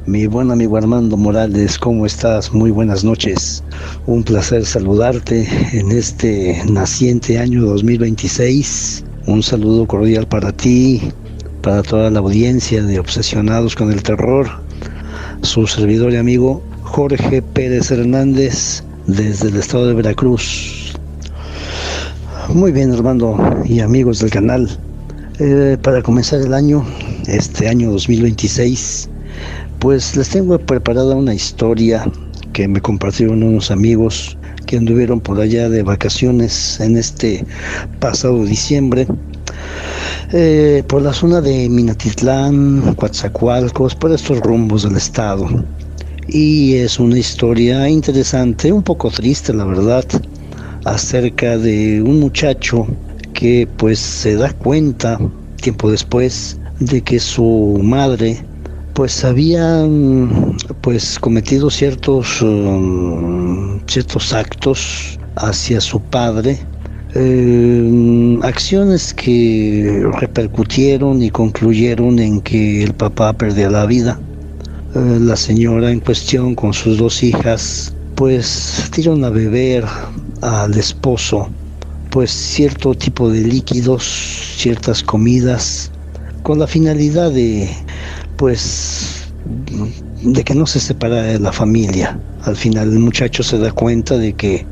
Mi buen amigo Armando Morales, ¿cómo estás? Muy buenas noches. Un placer saludarte en este naciente año 2026. Un saludo cordial para ti, para toda la audiencia de Obsesionados con el Terror. Su servidor y amigo Jorge Pérez Hernández, desde el estado de Veracruz. Muy bien, Armando y amigos del canal. Para comenzar el año, este año 2026, pues les tengo preparada una historia que me compartieron unos amigos que anduvieron por allá de vacaciones en este pasado diciembre, por la zona de Minatitlán, Coatzacoalcos, por estos rumbos del estado. Y es una historia interesante, un poco triste la verdad, acerca de un muchacho que pues se da cuenta tiempo después de que su madre pues había pues cometido ciertos actos hacia su padre, acciones que repercutieron y concluyeron en que el papá perdía la vida. La señora en cuestión con sus dos hijas pues dieron a beber al esposo pues cierto tipo de líquidos, ciertas comidas, con la finalidad de pues de que no se separara de la familia. Al final el muchacho se da cuenta de que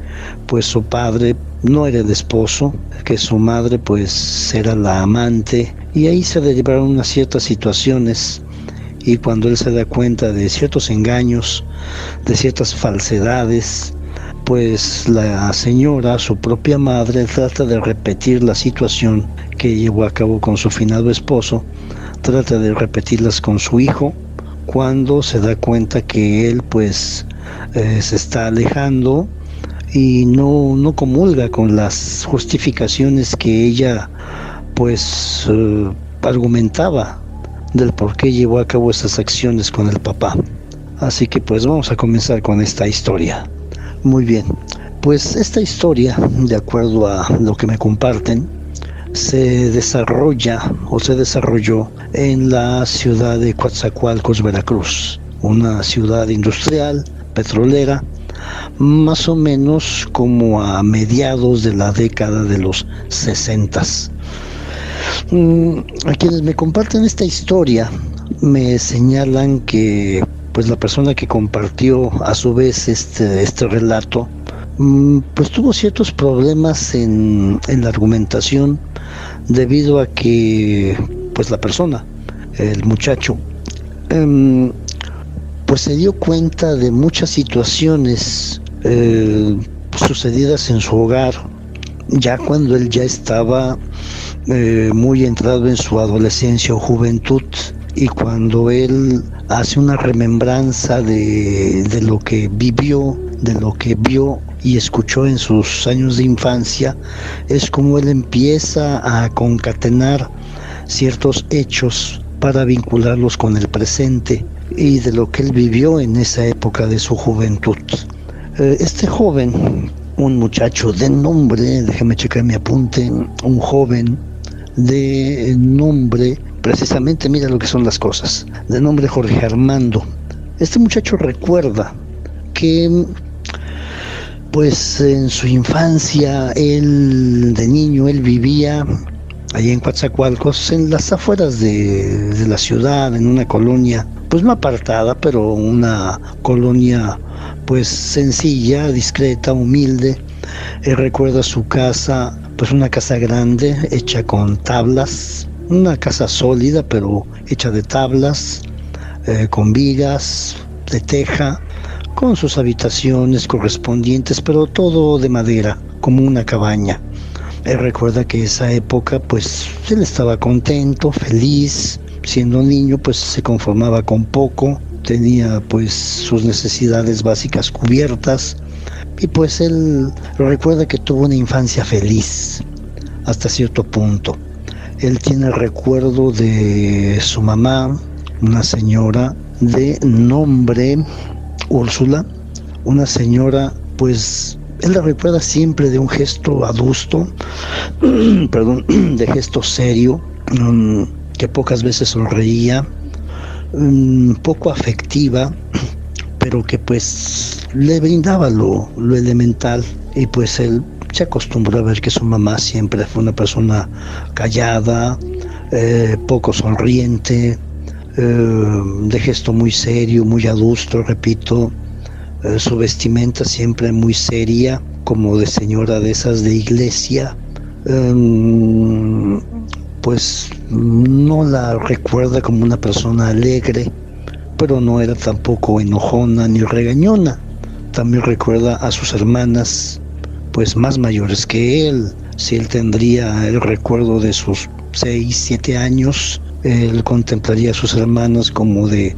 pues su padre no era el esposo, que su madre pues era la amante, y ahí se derivaron unas ciertas situaciones. Y cuando él se da cuenta de ciertos engaños, de ciertas falsedades, pues la señora, su propia madre, trata de repetir la situación que llevó a cabo con su finado esposo, trata de repetirlas con su hijo, cuando se da cuenta que él pues se está alejando y no comulga con las justificaciones que ella pues argumentaba del por qué llevó a cabo esas acciones con el papá. Así que pues vamos a comenzar con esta historia. Muy bien, pues esta historia, de acuerdo a lo que me comparten, se desarrolló en la ciudad de Coatzacoalcos, Veracruz, una ciudad industrial, petrolera, más o menos como a mediados de la década de los 60. A quienes me comparten esta historia me señalan que pues la persona que compartió a su vez este relato pues tuvo ciertos problemas en la argumentación, debido a que pues la persona, el muchacho, pues se dio cuenta de muchas situaciones sucedidas en su hogar, ya cuando él ya estaba muy entrado en su adolescencia o juventud, y cuando él hace una remembranza de lo que vivió, de lo que vio y escuchó en sus años de infancia, es como él empieza a concatenar ciertos hechos para vincularlos con el presente y de lo que él vivió en esa época de su juventud. Este joven, un muchacho de nombre, déjeme checar mi apunte, un joven de nombre, precisamente mira lo que son las cosas, de nombre Jorge Armando. Este muchacho recuerda que pues en su infancia, él de niño, él vivía allá en Coatzacoalcos, en las afueras de la ciudad, en una colonia pues no apartada, pero una colonia pues sencilla, discreta, humilde. Él recuerda su casa, pues una casa grande, hecha con tablas, una casa sólida, pero hecha de tablas, con vigas, de teja, con sus habitaciones correspondientes, pero todo de madera, como una cabaña. Él recuerda que esa época, pues, él estaba contento, feliz. Siendo niño, pues, se conformaba con poco, tenía, pues, sus necesidades básicas cubiertas, y pues él recuerda que tuvo una infancia feliz, hasta cierto punto. Él tiene recuerdo de su mamá, una señora de nombre Úrsula, una señora, pues, él la recuerda siempre de un gesto adusto, perdón, de gesto serio, que pocas veces sonreía, poco afectiva, pero que pues le brindaba lo elemental, y pues él se acostumbró a ver que su mamá siempre fue una persona callada, poco sonriente, de gesto muy serio, muy adusto, repito, su vestimenta siempre muy seria, como de señora de esas de iglesia. Pues no la recuerda como una persona alegre, pero no era tampoco enojona ni regañona. También recuerda a sus hermanas, pues más mayores que él. Si él tendría el recuerdo de sus 6, 7 años, él contemplaría a sus hermanas como de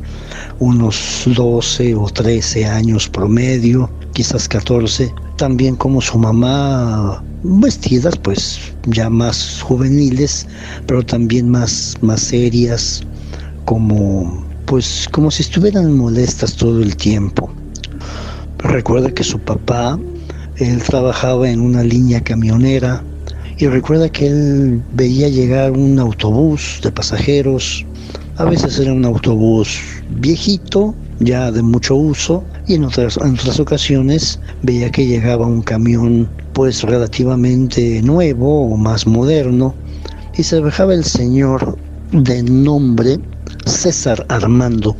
unos 12 o 13 años promedio, quizás 14. También como su mamá, vestidas pues ya más juveniles, pero también más serias, como como si estuvieran molestas todo el tiempo. Recuerda que su papá, él trabajaba en una línea camionera, y recuerda que él veía llegar un autobús de pasajeros. A veces era un autobús viejito, ya de mucho uso, y en otras ocasiones veía que llegaba un camión pues relativamente nuevo o más moderno, y se bajaba el señor de nombre César Armando,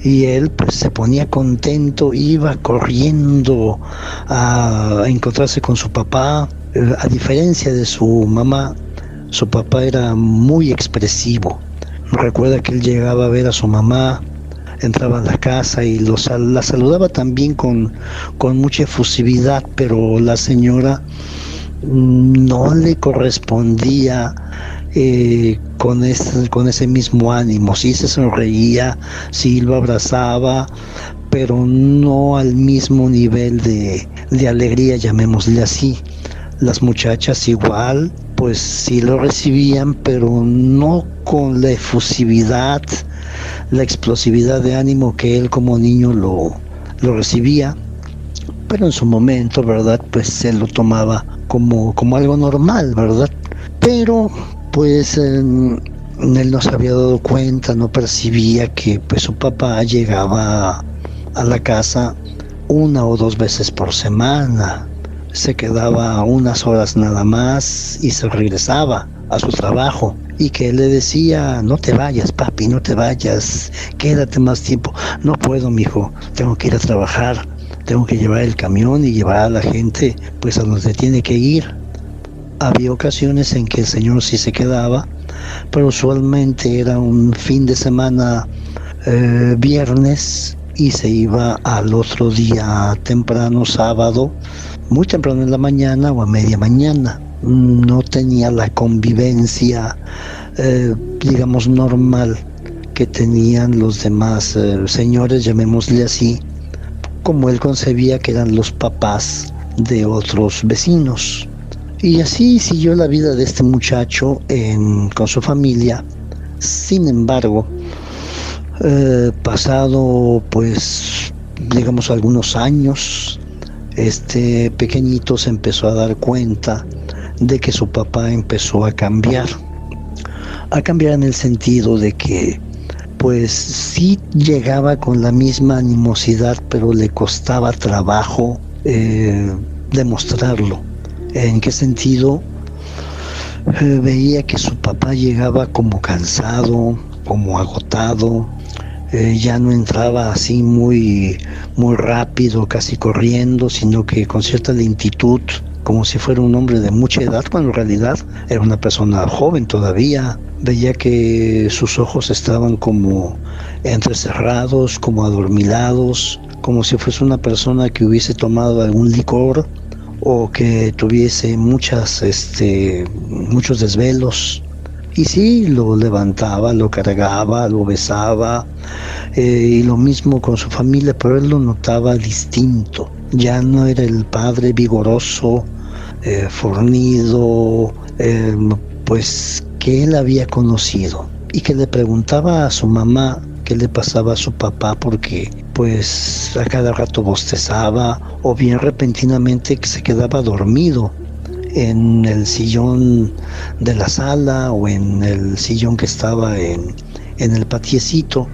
y él pues se ponía contento, iba corriendo a encontrarse con su papá. A diferencia de su mamá, su papá era muy expresivo. Recuerda que él llegaba a ver a su mamá, entraba a la casa y la saludaba también con mucha efusividad, pero la señora no le correspondía con ese mismo ánimo. Sí se sonreía, sí lo abrazaba, pero no al mismo nivel de alegría, llamémosle así. Las muchachas igual, pues sí lo recibían, pero no con la efusividad, la explosividad de ánimo que él como niño lo recibía. Pero en su momento, ¿verdad? Pues se lo tomaba como algo normal, ¿verdad? Pero pues él no se había dado cuenta, no percibía que pues su papá llegaba a la casa 1 o 2 veces por semana. Se quedaba unas horas nada más y se regresaba a su trabajo, y que él le decía: no te vayas, papi, no te vayas, quédate más tiempo. No puedo, mijo, tengo que ir a trabajar, tengo que llevar el camión y llevar a la gente pues a donde tiene que ir. Había ocasiones en que el señor sí se quedaba, pero usualmente era un fin de semana, viernes, y se iba al otro día temprano, sábado, muy temprano en la mañana o a media mañana. No tenía la convivencia, digamos, normal que tenían los demás señores, llamémosle así, como él concebía que eran los papás de otros vecinos. Y así siguió la vida de este muchacho con su familia. Sin embargo, pasado pues digamos algunos años, este pequeñito se empezó a dar cuenta de que su papá empezó a cambiar en el sentido de que pues sí llegaba con la misma animosidad, pero le costaba trabajo demostrarlo. ¿En qué sentido? Veía que su papá llegaba como cansado, como agotado, ya no entraba así muy rápido, casi corriendo, sino que con cierta lentitud, como si fuera un hombre de mucha edad, cuando en realidad era una persona joven todavía. Veía que sus ojos estaban como entrecerrados, como adormilados, como si fuese una persona que hubiese tomado algún licor o que tuviese muchos desvelos. Y sí, lo levantaba, lo cargaba, lo besaba, y lo mismo con su familia, pero él lo notaba distinto. Ya no era el padre vigoroso, fornido, pues que él había conocido, y que le preguntaba a su mamá qué le pasaba a su papá, porque pues a cada rato bostezaba, o bien repentinamente que se quedaba dormido en el sillón de la sala o en el sillón que estaba en el patiecito.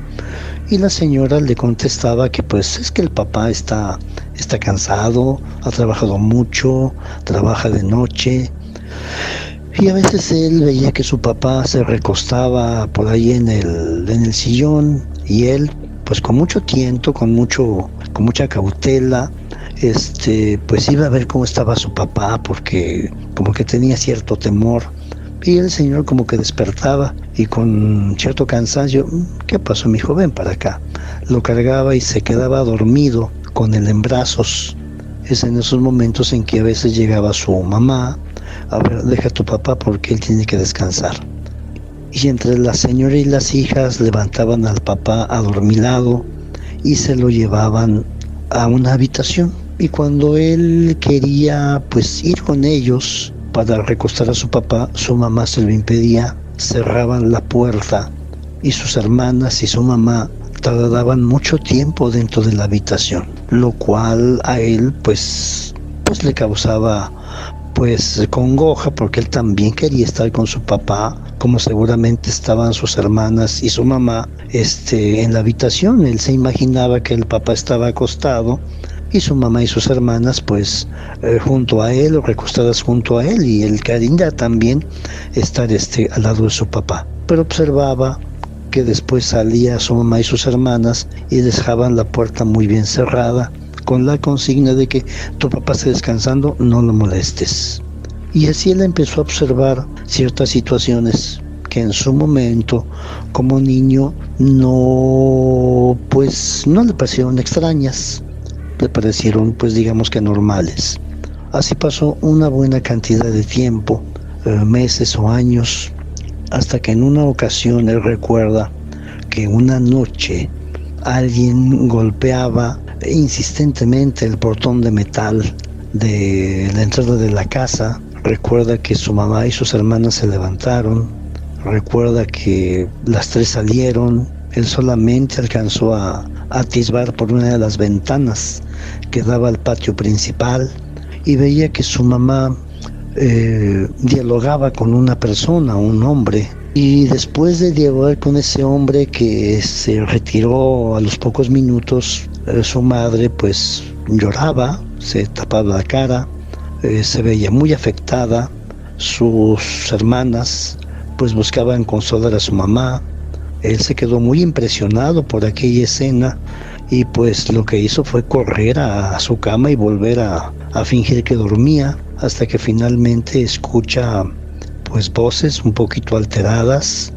Y la señora le contestaba que pues es que el papá está cansado, ha trabajado mucho, trabaja de noche. Y a veces él veía que su papá se recostaba por ahí en el sillón y él, pues con mucho tiento, con mucha cautela, pues iba a ver cómo estaba su papá porque como que tenía cierto temor. Y el señor como que despertaba y con cierto cansancio, ¿qué pasó, mijo? Ven para acá. Lo cargaba y se quedaba dormido con él en brazos. Es en esos momentos en que a veces llegaba su mamá, a ver, deja a tu papá porque él tiene que descansar. Y entre la señora y las hijas levantaban al papá adormilado y se lo llevaban a una habitación. Y cuando él quería pues ir con ellos para recostar a su papá, su mamá se lo impedía, cerraban la puerta y sus hermanas y su mamá tardaban mucho tiempo dentro de la habitación, lo cual a él pues le causaba pues congoja porque él también quería estar con su papá, como seguramente estaban sus hermanas y su mamá en la habitación. Él se imaginaba que el papá estaba acostado y su mamá y sus hermanas pues junto a él o recostadas junto a él, y él quería también estar al lado de su papá, pero observaba que después salía su mamá y sus hermanas y dejaban la puerta muy bien cerrada con la consigna de que tu papá esté descansando, no lo molestes. Y así él empezó a observar ciertas situaciones que en su momento como niño no le parecieron extrañas, le parecieron pues digamos que normales. Así pasó una buena cantidad de tiempo, meses o años, hasta que en una ocasión él recuerda que una noche alguien golpeaba insistentemente el portón de metal de la entrada de la casa. Recuerda que su mamá y sus hermanas se levantaron, recuerda que las tres salieron, él solamente alcanzó a atisbar por una de las ventanas que daba al patio principal y veía que su mamá dialogaba con una persona, un hombre, y después de dialogar con ese hombre que se retiró a los pocos minutos, su madre pues lloraba, se tapaba la cara, se veía muy afectada. Sus hermanas pues buscaban consolar a su mamá. Él se quedó muy impresionado por aquella escena y pues lo que hizo fue correr a su cama y volver a fingir que dormía, hasta que finalmente escucha pues voces un poquito alteradas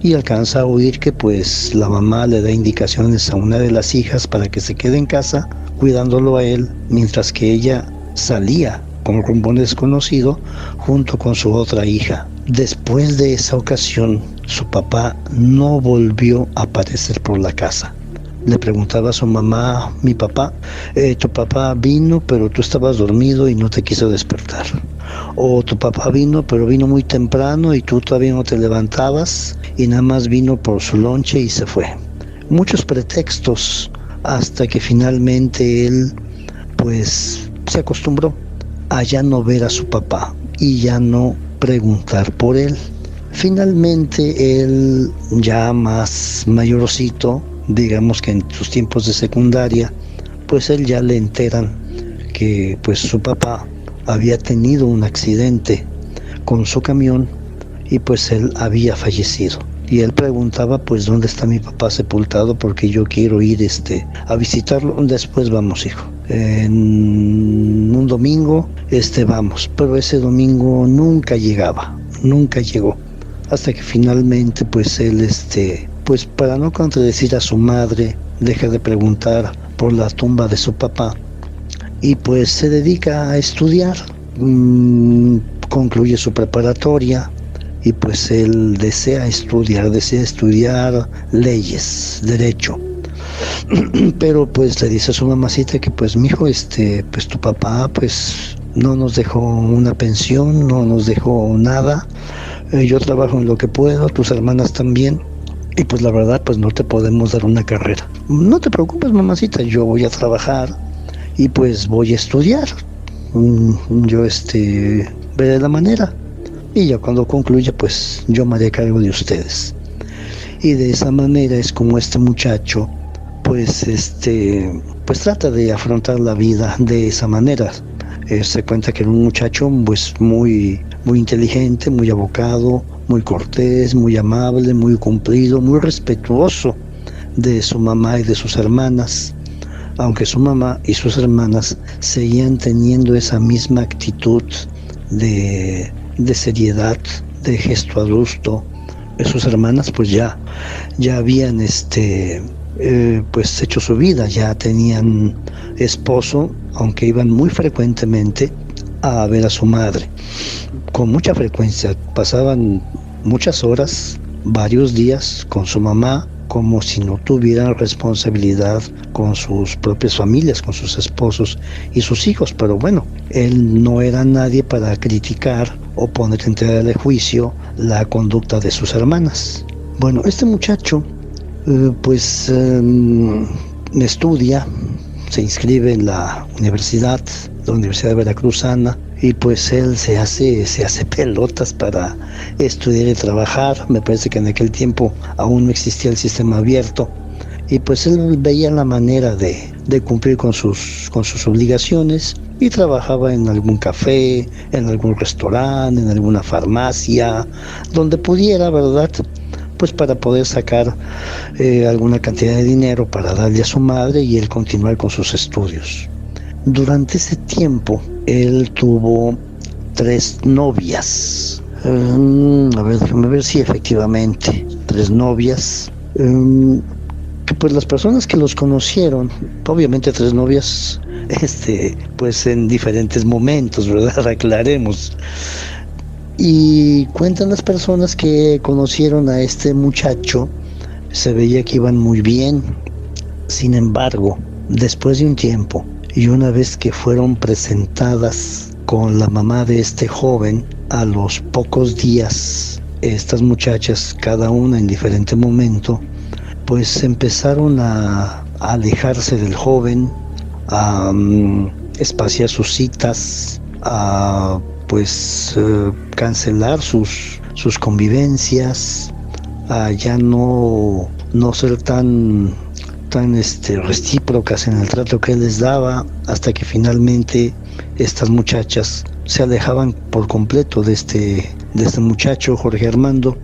y alcanza a oír que pues la mamá le da indicaciones a una de las hijas para que se quede en casa cuidándolo a él, mientras que ella salía con rumbo desconocido junto con su otra hija. Después de esa ocasión, su papá no volvió a aparecer por la casa. Le preguntaba a su mamá, mi papá, tu papá vino, pero tú estabas dormido y no te quiso despertar. O tu papá vino, pero vino muy temprano y tú todavía no te levantabas y nada más vino por su lonche y se fue. Muchos pretextos hasta que finalmente él, pues, se acostumbró a ya no ver a su papá y ya no preguntar por él. Finalmente él, ya más mayorcito, digamos que en sus tiempos de secundaria, pues él ya le enteran que pues su papá había tenido un accidente con su camión y pues él había fallecido. Y él preguntaba pues dónde está mi papá sepultado porque yo quiero ir a visitarlo. Después vamos, hijo. En un domingo vamos, pero ese domingo nunca llegaba, nunca llegó. Hasta que finalmente pues él pues para no contradecir a su madre, deja de preguntar por la tumba de su papá y pues se dedica a estudiar. Concluye su preparatoria y pues él desea estudiar leyes, derecho. Pero pues le dice a su mamacita que pues mijo, pues tu papá pues no nos dejó una pensión, no nos dejó nada. Yo trabajo en lo que puedo, tus hermanas también. Y pues la verdad, pues no te podemos dar una carrera. No te preocupes, mamacita, yo voy a trabajar y pues voy a estudiar. Yo veré la manera. Y ya cuando concluya, pues yo me haré cargo de ustedes. Y de esa manera es como este muchacho pues pues trata de afrontar la vida de esa manera. Se cuenta que era un muchacho pues muy inteligente, muy abocado, muy cortés, muy amable, muy cumplido, muy respetuoso de su mamá y de sus hermanas, aunque su mamá y sus hermanas seguían teniendo esa misma actitud de seriedad, de gesto adulto. Sus hermanas pues ya habían pues hecho su vida, ya tenían esposo, aunque iban muy frecuentemente a ver a su madre. Con mucha frecuencia, pasaban muchas horas, varios días con su mamá, como si no tuvieran responsabilidad con sus propias familias, con sus esposos y sus hijos. Pero bueno, él no era nadie para criticar o poner en tela de juicio la conducta de sus hermanas. Bueno, este muchacho estudia, se inscribe en la Universidad Veracruzana, y pues él se hace pelotas para estudiar y trabajar. Me parece que en aquel tiempo aún no existía el sistema abierto, y pues él veía la manera de cumplir con sus obligaciones, y trabajaba en algún café, en algún restaurante, en alguna farmacia, donde pudiera, ¿verdad?, pues para poder sacar alguna cantidad de dinero para darle a su madre y él continuar con sus estudios. Durante ese tiempo, él tuvo 3 novias. A ver, déjame ver si efectivamente, 3 novias. Que pues las personas que los conocieron, obviamente 3 novias, pues en diferentes momentos, ¿verdad? Aclaremos. Y cuentan las personas que conocieron a este muchacho, se veía que iban muy bien. Sin embargo, después de un tiempo, y una vez que fueron presentadas con la mamá de este joven, a los pocos días, estas muchachas, cada una en diferente momento, pues empezaron a alejarse del joven, a espaciar sus citas, a cancelar sus convivencias, a ya no ser tan recíprocas en el trato que él les daba, hasta que finalmente estas muchachas se alejaban por completo de este muchacho, Jorge Armando,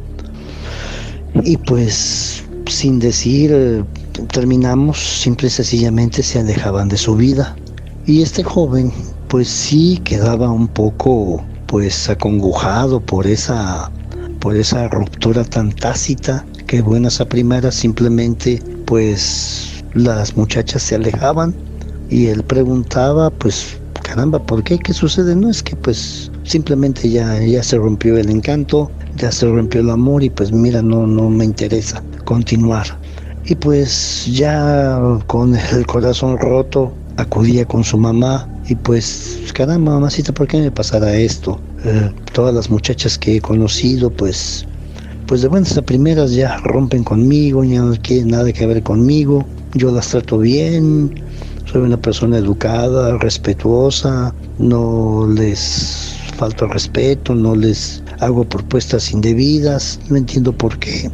y pues sin decir terminamos, simple y sencillamente se alejaban de su vida. Y este joven pues sí quedaba un poco pues acongojado por esa ruptura tan tácita, que buenas a primeras simplemente pues las muchachas se alejaban, y él preguntaba pues caramba, ¿por qué? ¿Qué sucede? No, es que pues simplemente ya se rompió el encanto, ya se rompió el amor, y pues mira, no me interesa continuar. Y pues ya con el corazón roto acudía con su mamá, y pues caramba, mamacita, ¿por qué me pasará esto? Todas las muchachas que he conocido pues de buenas a primeras ya rompen conmigo, ya no quieren nada que ver conmigo, yo las trato bien, soy una persona educada, respetuosa, no les falto al respeto, no les hago propuestas indebidas, no entiendo por qué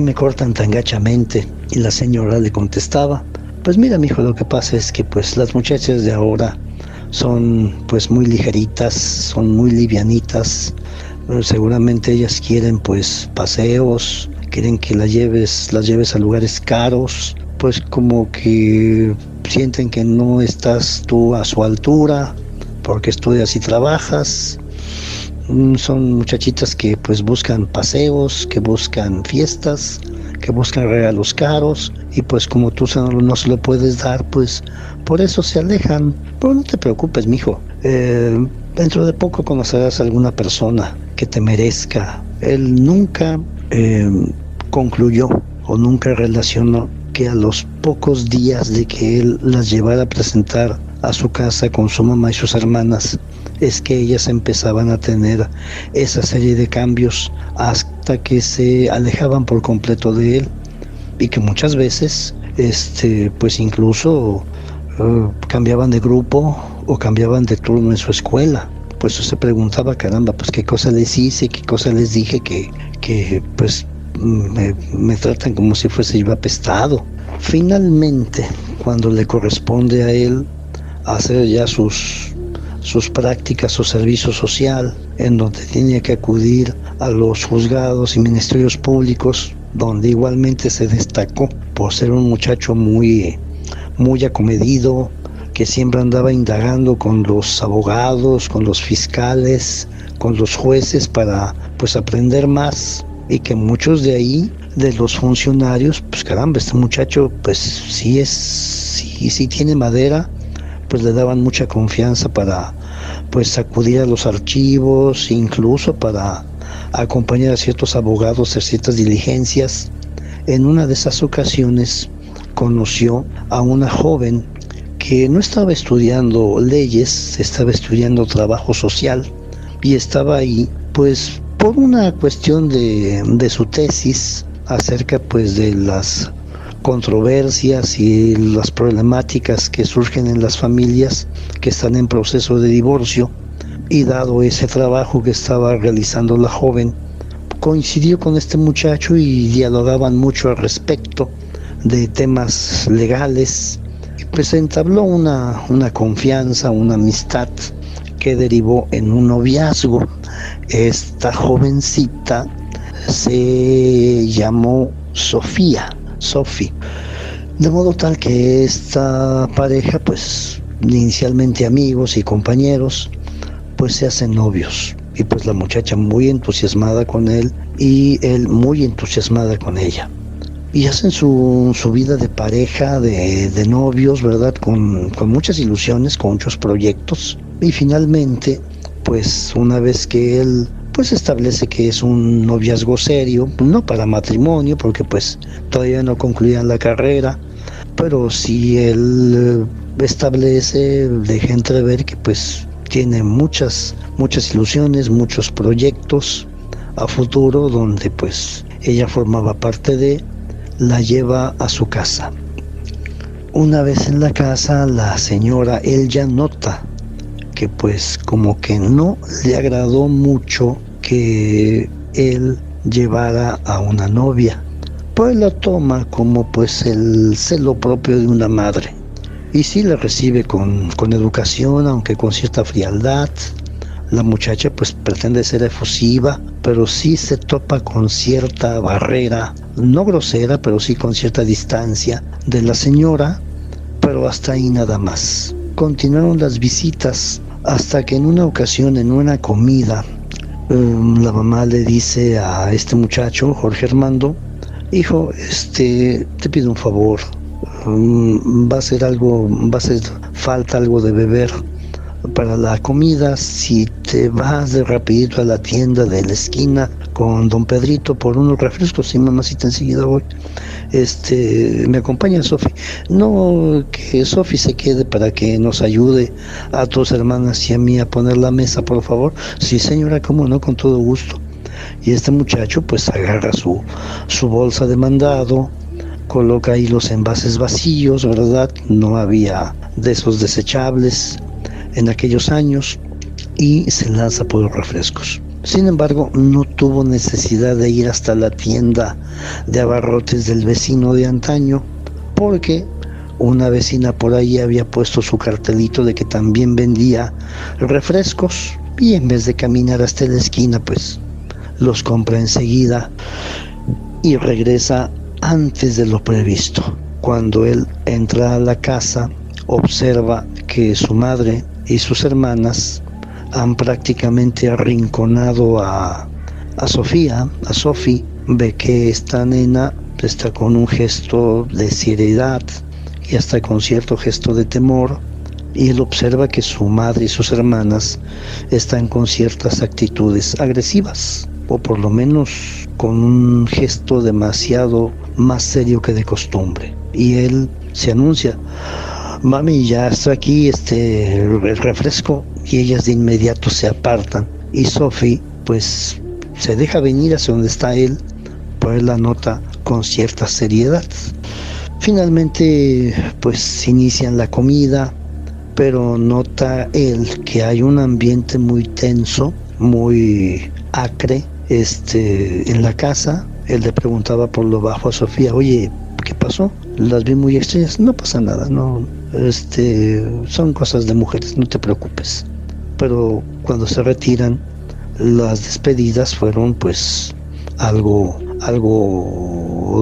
me cortan tan gachamente. Y la señora le contestaba, pues mira, mijo, lo que pasa es que pues las muchachas de ahora son pues muy ligeritas, son muy livianitas, seguramente ellas quieren pues paseos, quieren que las lleves a lugares caros, pues como que sienten que no estás tú a su altura porque estudias y trabajas. Son muchachitas que pues buscan paseos, que buscan fiestas, que buscan regalos caros, y pues como tú no se lo puedes dar, pues por eso se alejan. Pero no te preocupes, mijo, dentro de poco conocerás a alguna persona que te merezca. Él nunca concluyó o nunca relacionó que a los pocos días de que él las llevara a presentar a su casa con su mamá y sus hermanas, es que ellas empezaban a tener esa serie de cambios hasta que se alejaban por completo de él, y que muchas veces pues incluso cambiaban de grupo o cambiaban de turno en su escuela. Pues se preguntaba, caramba, pues qué cosa les hice, qué cosa les dije que pues me tratan como si fuese yo apestado. Finalmente, cuando le corresponde a él hacer ya sus prácticas o servicio social, en donde tenía que acudir a los juzgados y ministerios públicos, donde igualmente se destacó por ser un muchacho muy acomedido, que siempre andaba indagando con los abogados, con los fiscales, con los jueces para pues aprender más, y que muchos de ahí, de los funcionarios, pues caramba, este muchacho pues sí tiene madera, pues le daban mucha confianza para pues acudir a los archivos, incluso para acompañar a ciertos abogados a ciertas diligencias. En una de esas ocasiones conoció a una joven que no estaba estudiando leyes, estaba estudiando trabajo social, y estaba ahí pues por una cuestión de su tesis acerca pues de las controversias y las problemáticas que surgen en las familias que están en proceso de divorcio. Y dado ese trabajo que estaba realizando la joven, coincidió con este muchacho y dialogaban mucho al respecto de temas legales, y pues se entabló una confianza, una amistad que derivó en un noviazgo. Esta jovencita se llamó Sophie, de modo tal que esta pareja, pues inicialmente amigos y compañeros, pues se hacen novios, y pues la muchacha muy entusiasmada con él y él muy entusiasmada con ella, y hacen su vida de pareja, de novios, ¿verdad? Con muchas ilusiones, con muchos proyectos. Y finalmente, pues una vez que él pues establece que es un noviazgo serio, no para matrimonio, porque pues todavía no concluían la carrera, pero sí él establece, deja entrever que pues tiene muchas ilusiones, muchos proyectos a futuro, donde pues ella formaba parte de, la lleva a su casa. Una vez en la casa, la señora, él ya nota que pues como que no le agradó mucho que él llevara a una novia, pues la toma como pues el celo propio de una madre, y sí la recibe con educación, aunque con cierta frialdad. La muchacha pues pretende ser efusiva, pero sí se topa con cierta barrera, no grosera, pero sí con cierta distancia de la señora, pero hasta ahí nada más. Continuaron las visitas hasta que en una ocasión, en una comida, la mamá le dice a este muchacho, Jorge Armando: hijo, te pido un favor, va a hacer falta algo de beber para la comida. Si te vas de rapidito a la tienda de la esquina con don Pedrito por unos refrescos. Sí, mamacita, enseguida voy. Me acompaña Sofi. No, que Sofi se quede para que nos ayude a tus hermanas y a mí a poner la mesa, por favor. Sí, señora, cómo no, con todo gusto. Y este muchacho pues agarra su bolsa de mandado, coloca ahí los envases vacíos, ¿verdad? No había de esos desechables en aquellos años, y se lanza por los refrescos. Sin embargo, no tuvo necesidad de ir hasta la tienda de abarrotes del vecino de antaño, porque una vecina por ahí había puesto su cartelito de que también vendía refrescos, y en vez de caminar hasta la esquina, pues los compra enseguida y regresa antes de lo previsto. Cuando él entra a la casa, observa que su madre y sus hermanas han prácticamente arrinconado a Sophie. Ve que esta nena está con un gesto de seriedad y hasta con cierto gesto de temor, y él observa que su madre y sus hermanas están con ciertas actitudes agresivas, o por lo menos con un gesto demasiado más serio que de costumbre. Y él se anuncia: mami, ya está aquí el refresco. Y ellas de inmediato se apartan, y Sophie pues se deja venir hacia donde está él, pero él la nota con cierta seriedad. Finalmente pues inician la comida, pero nota él que hay un ambiente muy tenso, muy acre en la casa, Él le preguntaba por lo bajo a Sofía, oye, ¿qué pasó? Las vi muy extrañas. No pasa nada, no, son cosas de mujeres, no te preocupes. Pero cuando se retiran, las despedidas fueron pues algo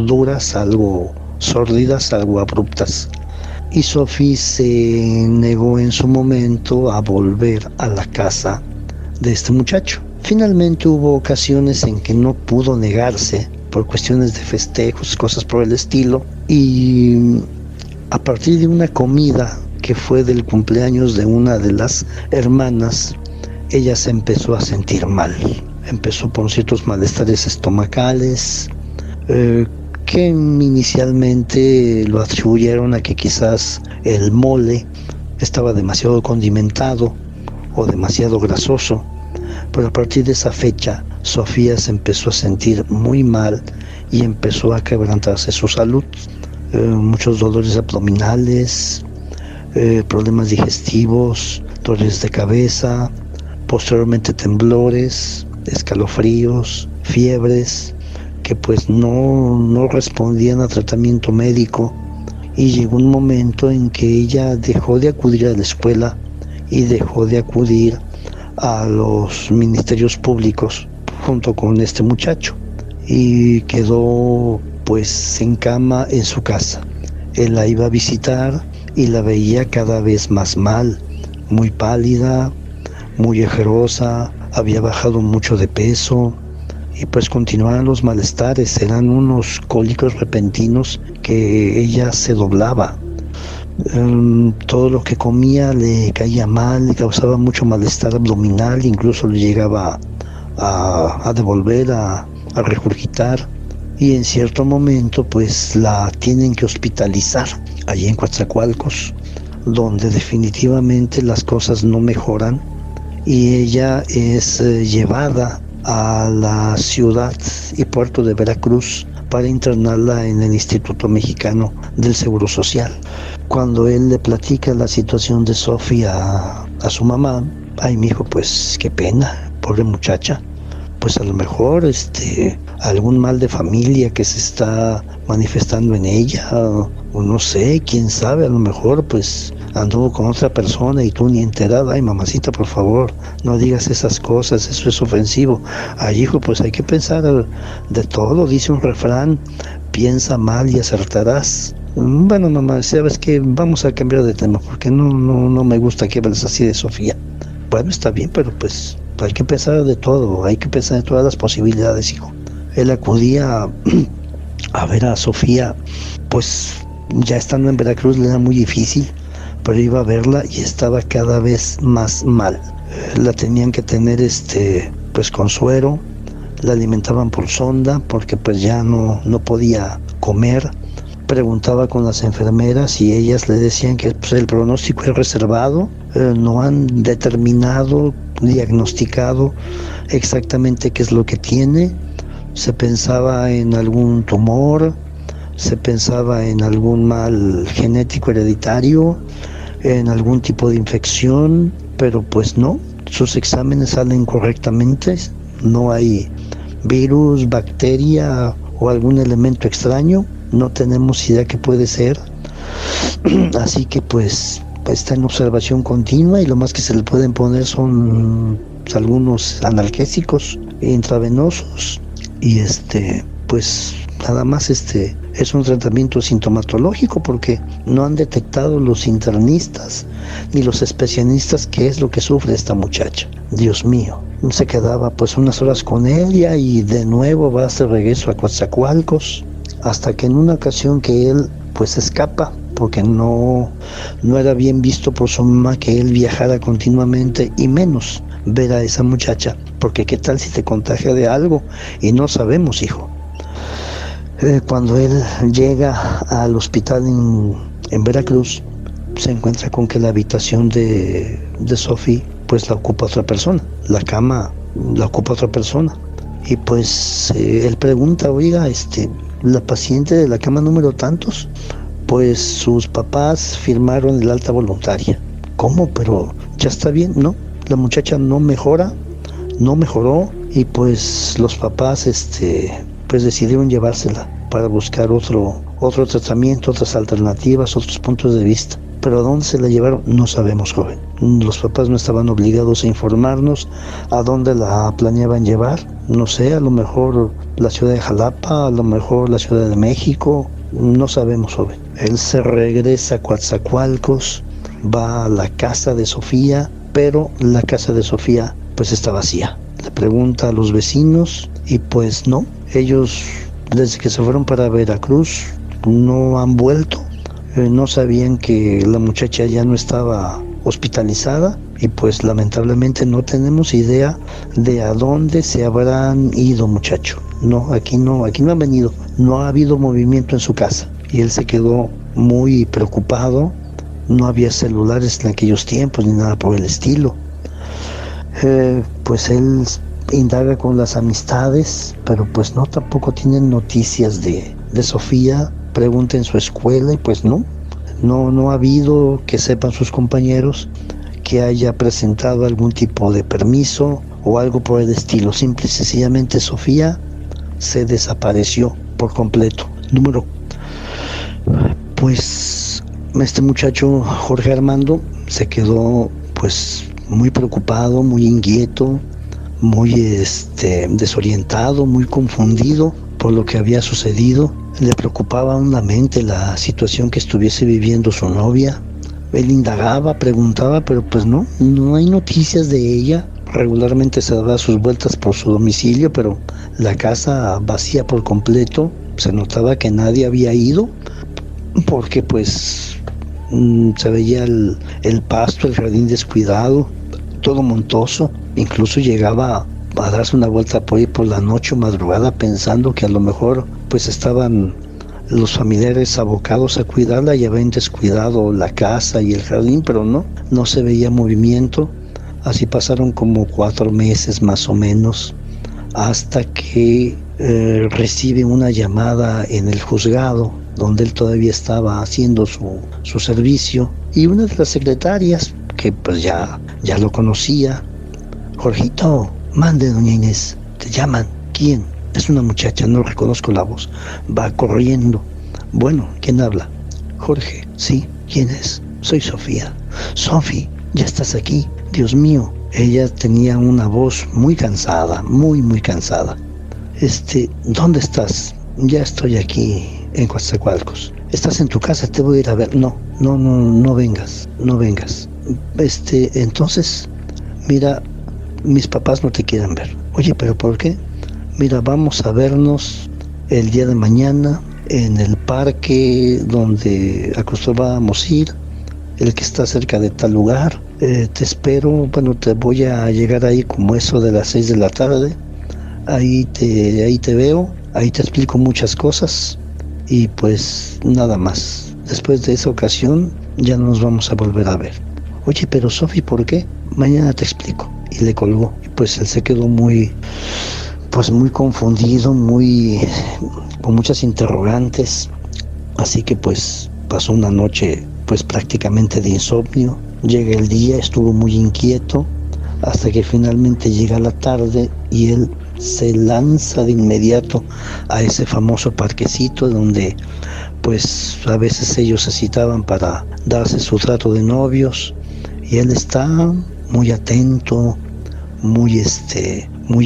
duras, algo sórdidas, algo abruptas. Y Sophie se negó en su momento a volver a la casa de este muchacho. Finalmente hubo ocasiones en que no pudo negarse por cuestiones de festejos, cosas por el estilo, y a partir de una comida que fue del cumpleaños de una de las hermanas, ella se empezó a sentir mal. Empezó por ciertos malestares estomacales, que inicialmente lo atribuyeron a que quizás el mole estaba demasiado condimentado o demasiado grasoso, pero a partir de esa fecha Sofía se empezó a sentir muy mal y empezó a quebrantarse su salud. Muchos dolores abdominales, problemas digestivos, dolores de cabeza, posteriormente temblores, escalofríos, fiebres, que pues no respondían a tratamiento médico, y llegó un momento en que ella dejó de acudir a la escuela y dejó de acudir a los ministerios públicos junto con este muchacho, y quedó pues en cama en su casa. Él la iba a visitar y la veía cada vez más mal, muy pálida, muy ojerosa, había bajado mucho de peso, y pues continuaban los malestares, eran unos cólicos repentinos que ella se doblaba. Todo lo que comía le caía mal, le causaba mucho malestar abdominal, incluso le llegaba a devolver, a regurgitar, y en cierto momento pues la tienen que hospitalizar allí en Coatzacoalcos, donde definitivamente las cosas no mejoran, y ella es llevada a la ciudad y puerto de Veracruz para internarla en el Instituto Mexicano del Seguro Social. Cuando él le platica la situación de Sofía a su mamá, ay, mi hijo, pues qué pena, pobre muchacha, pues a lo mejor algún mal de familia que se está manifestando en ella, o no sé, quién sabe, a lo mejor pues anduvo con otra persona y tú ni enterada. Ay, mamacita, por favor, no digas esas cosas, eso es ofensivo. Ay, hijo, pues hay que pensar de todo, dice un refrán, piensa mal y acertarás. Bueno, mamá, sabes que vamos a cambiar de tema porque no me gusta que hables así de Sofía. Bueno, está bien, pero pues hay que pensar de todo, hay que pensar en todas las posibilidades, hijo. Él acudía a ver a Sofía, pues ya estando en Veracruz le era muy difícil, pero iba a verla y estaba cada vez más mal. La tenían que tener pues con suero, la alimentaban por sonda porque pues ya no podía comer. Preguntaba con las enfermeras y ellas le decían que pues, el pronóstico es reservado, no han determinado, diagnosticado exactamente qué es lo que tiene. Se pensaba en algún tumor, se pensaba en algún mal genético hereditario, en algún tipo de infección, pero pues no, sus exámenes salen correctamente, no hay virus, bacteria o algún elemento extraño, no tenemos idea qué puede ser, así que pues está en observación continua y lo más que se le pueden poner son algunos analgésicos intravenosos y pues nada más es un tratamiento sintomatológico porque no han detectado los internistas ni los especialistas qué es lo que sufre esta muchacha. Dios mío, se quedaba pues unas horas con ella y de nuevo va de regreso a Coatzacoalcos, hasta que en una ocasión que él pues escapa porque no era bien visto por su mamá que él viajara continuamente y menos ver a esa muchacha, porque qué tal si te contagia de algo y no sabemos, hijo. Cuando él llega al hospital en Veracruz, se encuentra con que la habitación de Sophie pues la ocupa otra persona, la cama la ocupa otra persona, y pues él pregunta, oiga, la paciente de la cama número tantos, pues sus papás firmaron el alta voluntaria. ¿Cómo? Pero ya está bien, ¿no? La muchacha no mejoró, y pues los papás pues decidieron llevársela para buscar otro tratamiento, otras alternativas, otros puntos de vista. Pero ¿a dónde se la llevaron? No sabemos, joven. Los papás no estaban obligados a informarnos a dónde la planeaban llevar. No sé, a lo mejor la ciudad de Jalapa, a lo mejor la Ciudad de México. No sabemos, joven. Él se regresa a Coatzacoalcos, va a la casa de Sofía, pero la casa de Sofía pues está vacía. Le pregunta a los vecinos y pues no. Ellos, desde que se fueron para Veracruz, no han vuelto. No sabían que la muchacha ya no estaba hospitalizada y pues lamentablemente no tenemos idea de a dónde se habrán ido, muchacho. No, aquí no han venido. No ha habido movimiento en su casa y él se quedó muy preocupado. No había celulares en aquellos tiempos ni nada por el estilo. Pues él indaga con las amistades, pero pues no, tampoco tienen noticias de Sofía. Pregunta en su escuela y pues no ha habido, que sepan sus compañeros, que haya presentado algún tipo de permiso o algo por el estilo. Simple y sencillamente Sofía se desapareció por completo. Pues este muchacho Jorge Armando se quedó pues muy preocupado, muy inquieto, muy desorientado, muy confundido por lo que había sucedido. Le preocupaba hondamente la situación que estuviese viviendo su novia. Él indagaba, preguntaba, pero pues no hay noticias de ella. Regularmente se daba sus vueltas por su domicilio, pero la casa vacía por completo. Se notaba que nadie había ido, porque pues se veía el pasto, el jardín descuidado, todo montoso. Incluso llegaba a darse una vuelta por ahí por la noche o madrugada, pensando que a lo mejor pues estaban los familiares abocados a cuidarla y habían descuidado la casa y el jardín, pero no se veía movimiento. Así pasaron como 4 meses más o menos, hasta que recibe una llamada en el juzgado, donde él todavía estaba haciendo su servicio, y una de las secretarias, que pues ya lo conocía: Jorgito, mande, doña Inés, te llaman. ¿Quién? Es una muchacha, no reconozco la voz. Va corriendo. Bueno, ¿quién habla? Jorge. Sí, ¿quién es? Soy Sofía. Sofi, ya estás aquí. Dios mío. Ella tenía una voz muy cansada, muy cansada. ¿Dónde estás? Ya estoy aquí en Coatzacoalcos. ¿Estás en tu casa? Te voy a ir a ver. No vengas. Entonces, mira, mis papás no te quieren ver. Oye, ¿pero por qué? Mira, vamos a vernos el día de mañana en el parque donde acostumbrábamos ir, el que está cerca de tal lugar. Te espero, te voy a llegar ahí como eso de las 6 de la tarde. Ahí te veo, ahí te explico muchas cosas y pues nada más. Después de esa ocasión ya no nos vamos a volver a ver. Oye, pero Sofi, ¿por qué? Mañana te explico. Y le colgó. Y pues él se quedó muy confundido, con muchas interrogantes. Así que pues pasó una noche pues prácticamente de insomnio. Llega el día, estuvo muy inquieto, hasta que finalmente llega la tarde y él se lanza de inmediato a ese famoso parquecito donde pues a veces ellos se citaban para darse su trato de novios, y él está muy atento, muy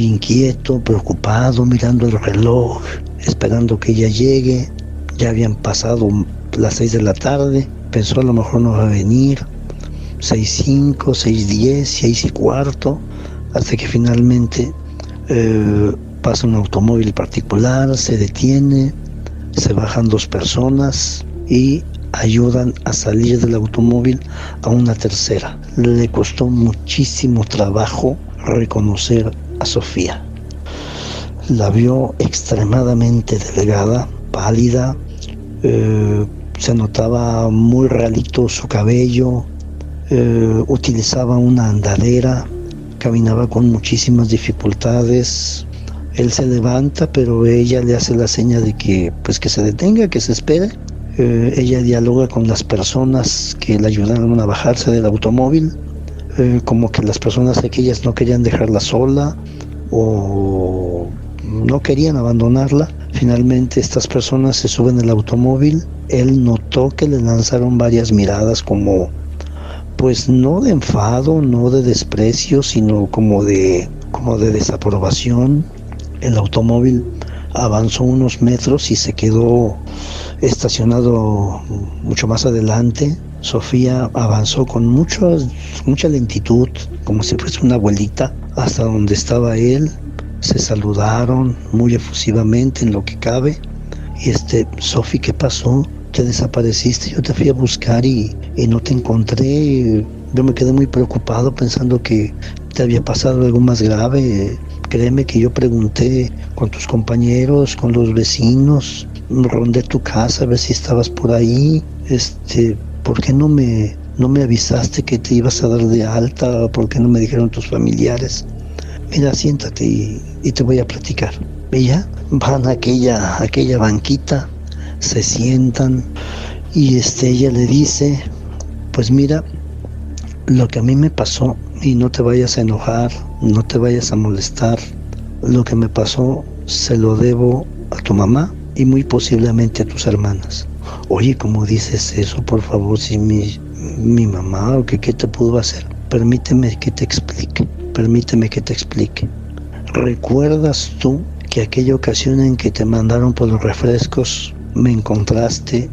inquieto, preocupado, mirando el reloj, esperando que ella llegue. Ya habían pasado las 6 de la tarde, pensó a lo mejor no va a venir. 6:05, 6:10, 6:15, hasta que finalmente pasa un automóvil particular, se detiene, se bajan 2 personas y ayudan a salir del automóvil a una tercera. Le costó muchísimo trabajo reconocer a Sofía. La vio extremadamente delgada, pálida, se notaba muy ralito su cabello, utilizaba una andadera, caminaba con muchísimas dificultades. Él se levanta, pero ella le hace la seña de que se detenga, que se espere. Ella dialoga con las personas que le ayudaron a bajarse del automóvil, como que las personas aquellas no querían dejarla sola, o no querían abandonarla. Finalmente estas personas se suben al automóvil. Él notó que le lanzaron varias miradas como, pues no de enfado, no de desprecio, sino como de desaprobación. El automóvil avanzó unos metros y se quedó estacionado mucho más adelante. Sofía avanzó con mucha lentitud, como si fuese una abuelita, hasta donde estaba él. Se saludaron muy efusivamente en lo que cabe. Y Sofi, ¿qué pasó? Te desapareciste, yo te fui a buscar y no te encontré. Yo me quedé muy preocupado pensando que te había pasado algo más grave. Créeme que yo pregunté con tus compañeros, con los vecinos, rondé tu casa a ver si estabas por ahí. ¿Por qué no me avisaste que te ibas a dar de alta? ¿Por qué no me dijeron tus familiares? Mira, siéntate y te voy a platicar. Y ya van a aquella banquita, se sientan y ella le dice, pues mira, lo que a mí me pasó, y no te vayas a enojar, no te vayas a molestar, lo que me pasó se lo debo a tu mamá y muy posiblemente a tus hermanas. Oye, ¿cómo dices eso? Por favor, si mi mamá, o ¿qué te pudo hacer? Permíteme que te explique. ¿Recuerdas tú que aquella ocasión en que te mandaron por los refrescos me encontraste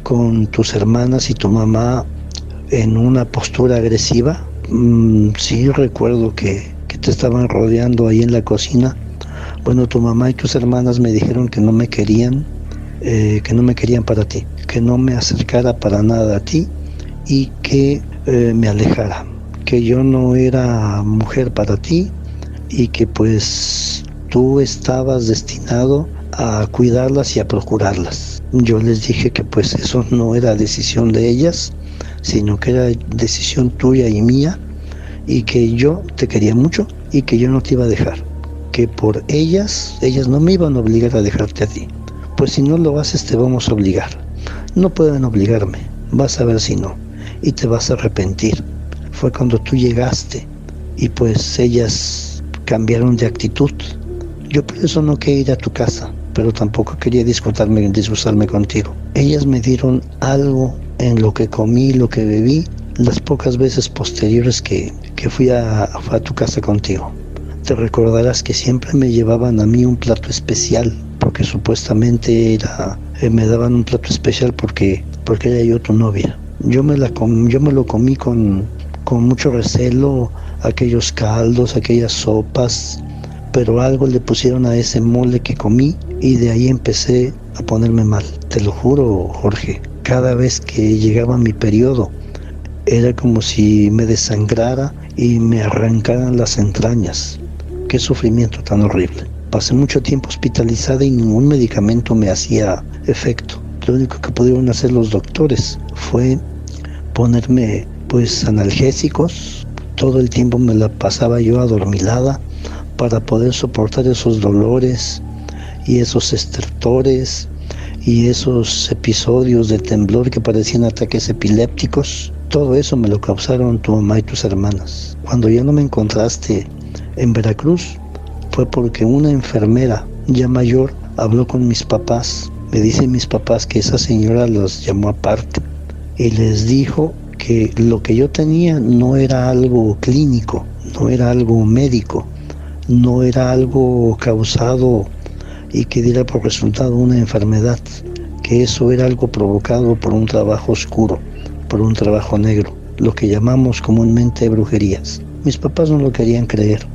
con tus hermanas y tu mamá en una postura agresiva? Sí, recuerdo que te estaban rodeando ahí en la cocina. Bueno, tu mamá y tus hermanas me dijeron que no me querían para ti, que no me acercara para nada a ti y que me alejara, que yo no era mujer para ti y que pues tú estabas destinado a cuidarlas y a procurarlas. Yo les dije que pues eso no era decisión de ellas, sino que era decisión tuya y mía, y que yo te quería mucho y que yo no te iba a dejar, que por ellas no me iban a obligar a dejarte a ti. Pues si no lo haces te vamos a obligar. No pueden obligarme, vas a ver si no, y te vas a arrepentir. Fue cuando tú llegaste y pues ellas cambiaron de actitud. Yo por eso no quería ir a tu casa, pero tampoco quería disgustarme contigo. Ellas me dieron algo en lo que comí, lo que bebí, las pocas veces posteriores que fui a tu casa contigo. Te recordarás que siempre me llevaban a mí un plato especial, porque supuestamente me daban un plato especial porque era yo tu novia. Yo me lo comí con mucho recelo, aquellos caldos, aquellas sopas, pero algo le pusieron a ese mole que comí y de ahí empecé a ponerme mal. Te lo juro, Jorge, cada vez que llegaba mi periodo era como si me desangrara y me arrancaran las entrañas. Qué sufrimiento tan horrible. Pasé mucho tiempo hospitalizada y ningún medicamento me hacía efecto. Lo único que pudieron hacer los doctores fue ponerme pues analgésicos. Todo el tiempo me la pasaba yo adormilada para poder soportar esos dolores y esos estertores y esos episodios de temblor que parecían ataques epilépticos. Todo eso me lo causaron tu mamá y tus hermanas. Cuando ya no me encontraste en Veracruz, fue porque una enfermera ya mayor habló con mis papás. Me dicen mis papás que esa señora los llamó aparte y les dijo que lo que yo tenía no era algo clínico, no era algo médico, no era algo causado y que diera por resultado una enfermedad, que eso era algo provocado por un trabajo oscuro, por un trabajo negro, lo que llamamos comúnmente brujerías. Mis papás no lo querían creer,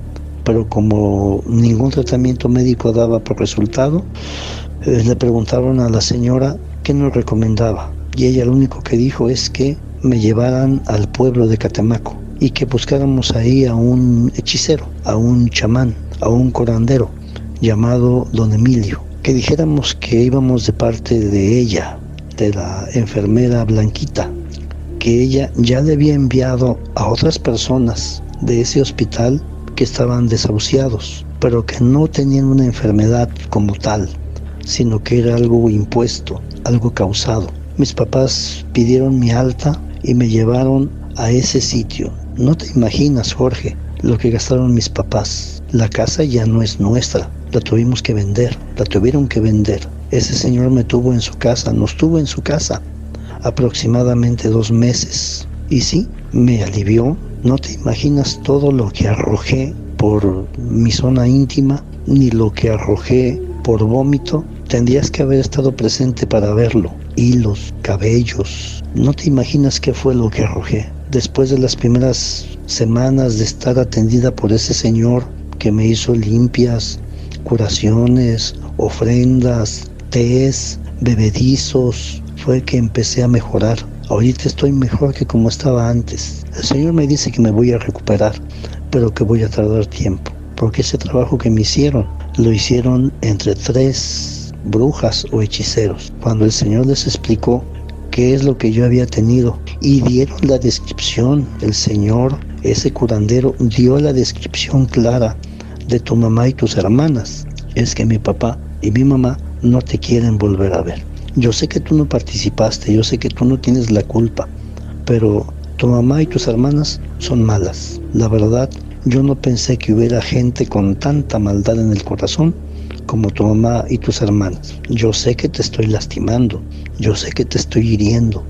pero como ningún tratamiento médico daba por resultado, le preguntaron a la señora qué nos recomendaba, y ella lo único que dijo es que me llevaran al pueblo de Catemaco y que buscáramos ahí a un hechicero, a un chamán, a un curandero llamado Don Emilio, que dijéramos que íbamos de parte de ella, de la enfermera Blanquita, que ella ya le había enviado a otras personas de ese hospital que estaban desahuciados, pero que no tenían una enfermedad como tal, sino que era algo impuesto, algo causado. Mis papás pidieron mi alta y me llevaron a ese sitio. No te imaginas, Jorge, lo que gastaron mis papás. La casa ya no es nuestra. la tuvimos que vender, la tuvieron que vender. Ese señor me tuvo en su casa, nos tuvo en su casa aproximadamente 2 meses. Y sí, me alivió. No te imaginas todo lo que arrojé por mi zona íntima, ni lo que arrojé por vómito. Tendrías que haber estado presente para verlo. Hilos, cabellos. No te imaginas qué fue lo que arrojé. Después de las primeras semanas de estar atendida por ese señor que me hizo limpias, curaciones, ofrendas, tés, bebedizos, fue que empecé a mejorar. Ahorita estoy mejor que como estaba antes. El Señor me dice que me voy a recuperar, pero que voy a tardar tiempo, porque ese trabajo que me hicieron, lo hicieron entre 3 brujas o hechiceros. Cuando el Señor les explicó qué es lo que yo había tenido y dieron la descripción, el Señor, ese curandero, dio la descripción clara de tu mamá y tus hermanas. Es que mi papá y mi mamá no te quieren volver a ver. Yo sé que tú no participaste, yo sé que tú no tienes la culpa, pero tu mamá y tus hermanas son malas. La verdad, yo no pensé que hubiera gente con tanta maldad en el corazón como tu mamá y tus hermanas. Yo sé que te estoy lastimando, yo sé que te estoy hiriendo,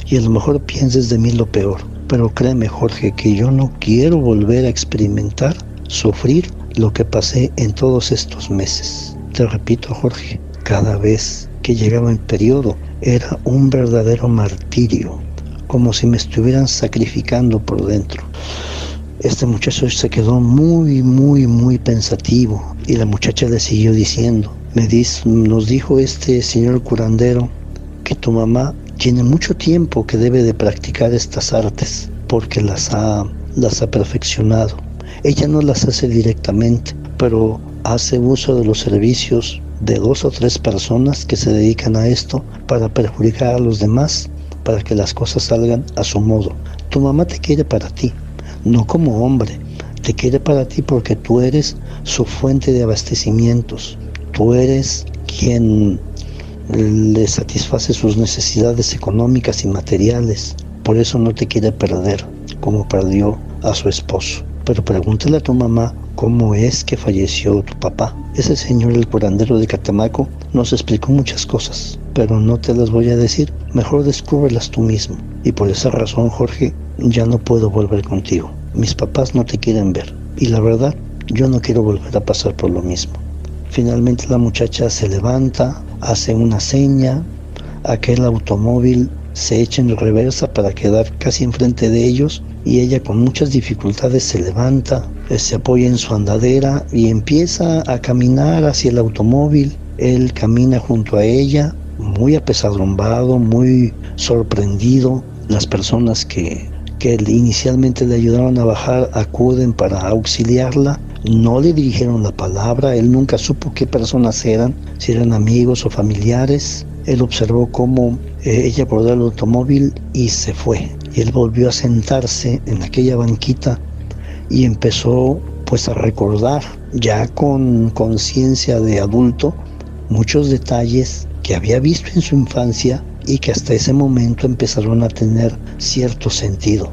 y a lo mejor pienses de mí lo peor, pero créeme, Jorge, que yo no quiero volver a experimentar, sufrir lo que pasé en todos estos meses. Te repito, Jorge, cada vez que llegaba el periodo era un verdadero martirio, como si me estuvieran sacrificando por dentro. Este muchacho se quedó muy pensativo, y la muchacha le siguió diciendo, nos dijo este señor curandero que tu mamá tiene mucho tiempo que debe de practicar estas artes, porque las ha perfeccionado. Ella no las hace directamente, pero hace uso de los servicios de 2 o 3 personas que se dedican a esto para perjudicar a los demás, para que las cosas salgan a su modo. Tu mamá te quiere para ti, no como hombre, te quiere para ti porque tú eres su fuente de abastecimientos, tú eres quien le satisface sus necesidades económicas y materiales, por eso no te quiere perder como perdió a su esposo. Pero pregúntale a tu mamá cómo es que falleció tu papá. Ese señor, el curandero de Catemaco, nos explicó muchas cosas, pero no te las voy a decir, mejor descúbrelas tú mismo. Y por esa razón, Jorge, ya no puedo volver contigo. Mis papás no te quieren ver, y la verdad, yo no quiero volver a pasar por lo mismo. Finalmente la muchacha se levanta, hace una seña, aquel automóvil se echa en reversa para quedar casi enfrente de ellos, y ella con muchas dificultades se levanta, se apoya en su andadera y empieza a caminar hacia el automóvil. Él camina junto a ella, muy apesadumbrado, muy sorprendido. Las personas que inicialmente le ayudaron a bajar acuden para auxiliarla. No le dirigieron la palabra, él nunca supo qué personas eran, si eran amigos o familiares. Él observó cómo ella abordó el automóvil y se fue. Y él volvió a sentarse en aquella banquita y empezó pues a recordar, ya con conciencia de adulto, muchos detalles que había visto en su infancia y que hasta ese momento empezaron a tener cierto sentido.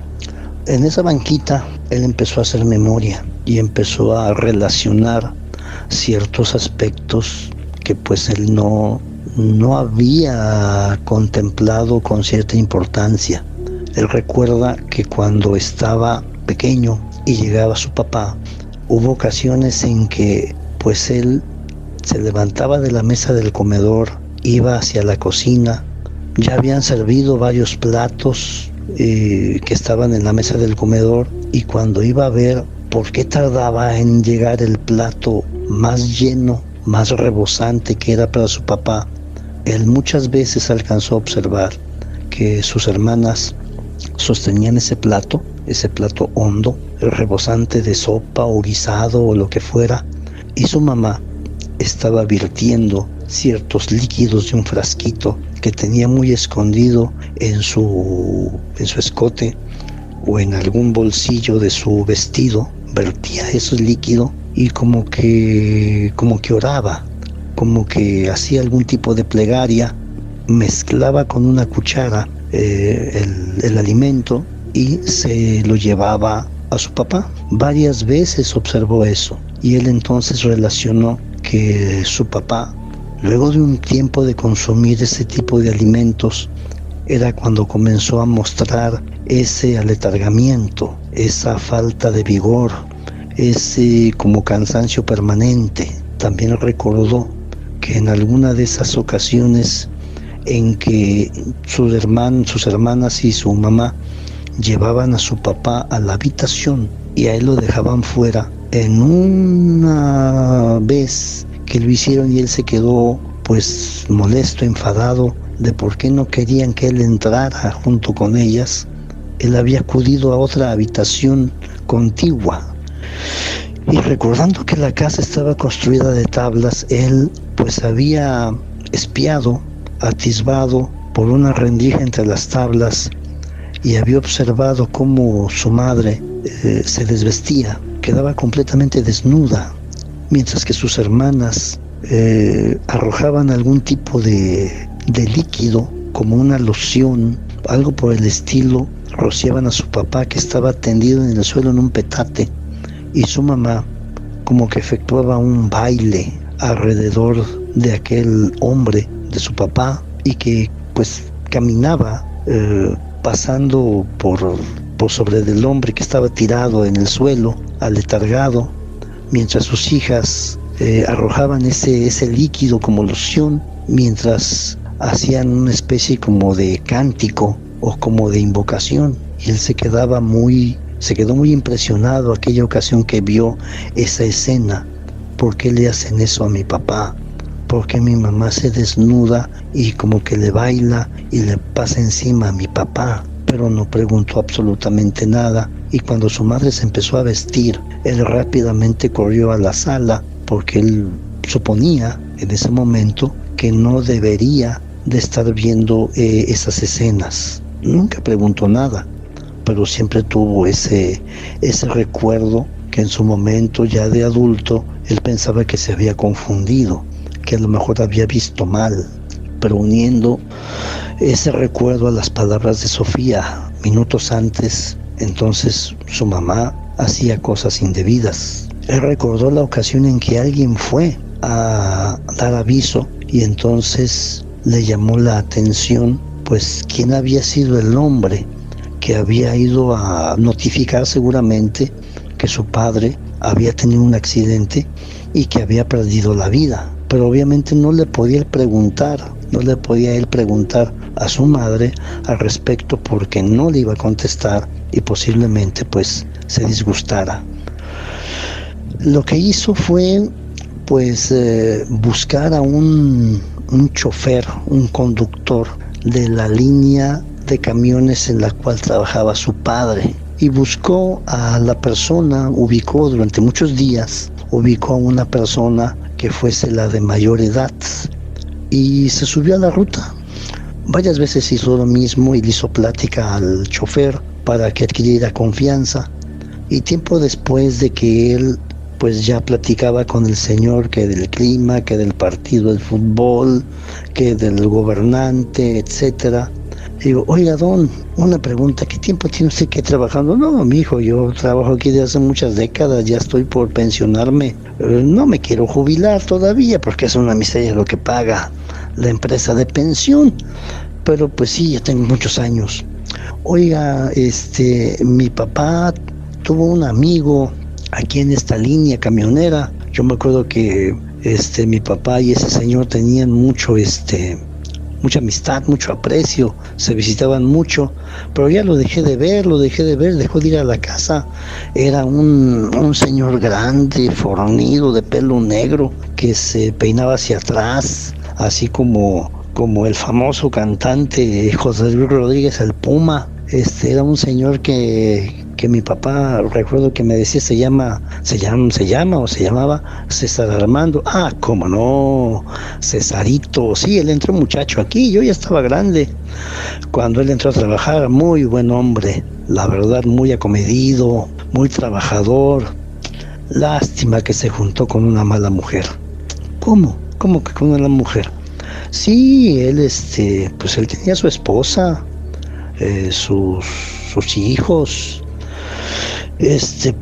En esa banquita él empezó a hacer memoria y empezó a relacionar ciertos aspectos que pues él no había contemplado con cierta importancia. Él recuerda que cuando estaba pequeño y llegaba su papá, hubo ocasiones en que pues él se levantaba de la mesa del comedor, iba hacia la cocina, ya habían servido varios platos que estaban en la mesa del comedor, y cuando iba a ver por qué tardaba en llegar el plato más lleno, más rebosante que era para su papá, él muchas veces alcanzó a observar que sus hermanas sostenían ese plato hondo, rebosante de sopa o guisado o lo que fuera, y su mamá estaba virtiendo ciertos líquidos de un frasquito que tenía muy escondido en su escote o en algún bolsillo de su vestido. Vertía ese líquido y como que oraba, como que hacía algún tipo de plegaria, mezclaba con una cuchara el alimento y se lo llevaba a su papá. Varias veces observó eso y él entonces relacionó que su papá, luego de un tiempo de consumir ese tipo de alimentos, era cuando comenzó a mostrar ese aletargamiento, esa falta de vigor, ese como cansancio permanente. También recordó que en alguna de esas ocasiones en que sus hermanas y su mamá llevaban a su papá a la habitación y a él lo dejaban fuera, en una vez que lo hicieron y él se quedó pues molesto, enfadado de por qué no querían que él entrara junto con ellas, él había acudido a otra habitación contigua. Y recordando que la casa estaba construida de tablas, él pues había espiado, atisbado por una rendija entre las tablas y había observado cómo su madre se desvestía, quedaba completamente desnuda, mientras que sus hermanas arrojaban algún tipo de líquido, como una loción, algo por el estilo, rociaban a su papá que estaba tendido en el suelo en un petate, y su mamá como que efectuaba un baile alrededor de aquel hombre, de su papá, y que pues caminaba pasando por sobre del hombre que estaba tirado en el suelo, aletargado, mientras sus hijas arrojaban ese líquido como loción, mientras hacían una especie como de cántico o como de invocación, y él se quedó muy impresionado aquella ocasión que vio esa escena. ¿Por qué le hacen eso a mi papá? ¿Por qué mi mamá se desnuda y como que le baila y le pasa encima a mi papá? Pero no preguntó absolutamente nada, y cuando su madre se empezó a vestir, él rápidamente corrió a la sala porque él suponía en ese momento que no debería de estar viendo esas escenas. Nunca preguntó nada, pero siempre tuvo ese recuerdo que en su momento ya de adulto él pensaba que se había confundido, que a lo mejor había visto mal, pero uniendo ese recuerdo a las palabras de Sofía minutos antes, entonces su mamá hacía cosas indebidas. Él recordó la ocasión en que alguien fue a dar aviso y entonces le llamó la atención pues quién había sido el hombre que había ido a notificar seguramente que su padre había tenido un accidente y que había perdido la vida. Pero obviamente no le podía él preguntar a su madre al respecto, porque no le iba a contestar y posiblemente pues se disgustara. Lo que hizo fue pues buscar a un chofer, un conductor de la línea de camiones en la cual trabajaba su padre, y buscó a la persona, ubicó durante muchos días, ubicó a una persona que fuese la de mayor edad y se subió a la ruta. Varias veces hizo lo mismo y le hizo plática al chofer para que adquiriera confianza, y tiempo después de que él pues ya platicaba con el señor, que del clima, que del partido del fútbol, que del gobernante, etcétera. Digo, oiga, don, una pregunta, ¿qué tiempo tiene usted que trabajando? No, mijo, yo trabajo aquí desde hace muchas décadas, ya estoy por pensionarme. No me quiero jubilar todavía porque es una miseria lo que paga la empresa de pensión. Pero pues sí, ya tengo muchos años. Oiga, mi papá tuvo un amigo aquí en esta línea camionera. Yo me acuerdo que mi papá y ese señor tenían mucha amistad, mucho aprecio, se visitaban mucho, pero ya lo dejé de ver, dejó de ir a la casa. Era un señor grande, fornido, de pelo negro, que se peinaba hacia atrás, así como el famoso cantante José Luis Rodríguez, el Puma. Era un señor que mi papá, recuerdo que me decía, se llamaba César Armando. Ah, cómo no, Cesarito. Sí, él entró muchacho aquí, yo ya estaba grande cuando él entró a trabajar. Muy buen hombre, la verdad, muy acomedido, muy trabajador. Lástima que se juntó con una mala mujer. ¿Cómo que con una mujer? Sí, él pues él tenía su esposa, sus hijos,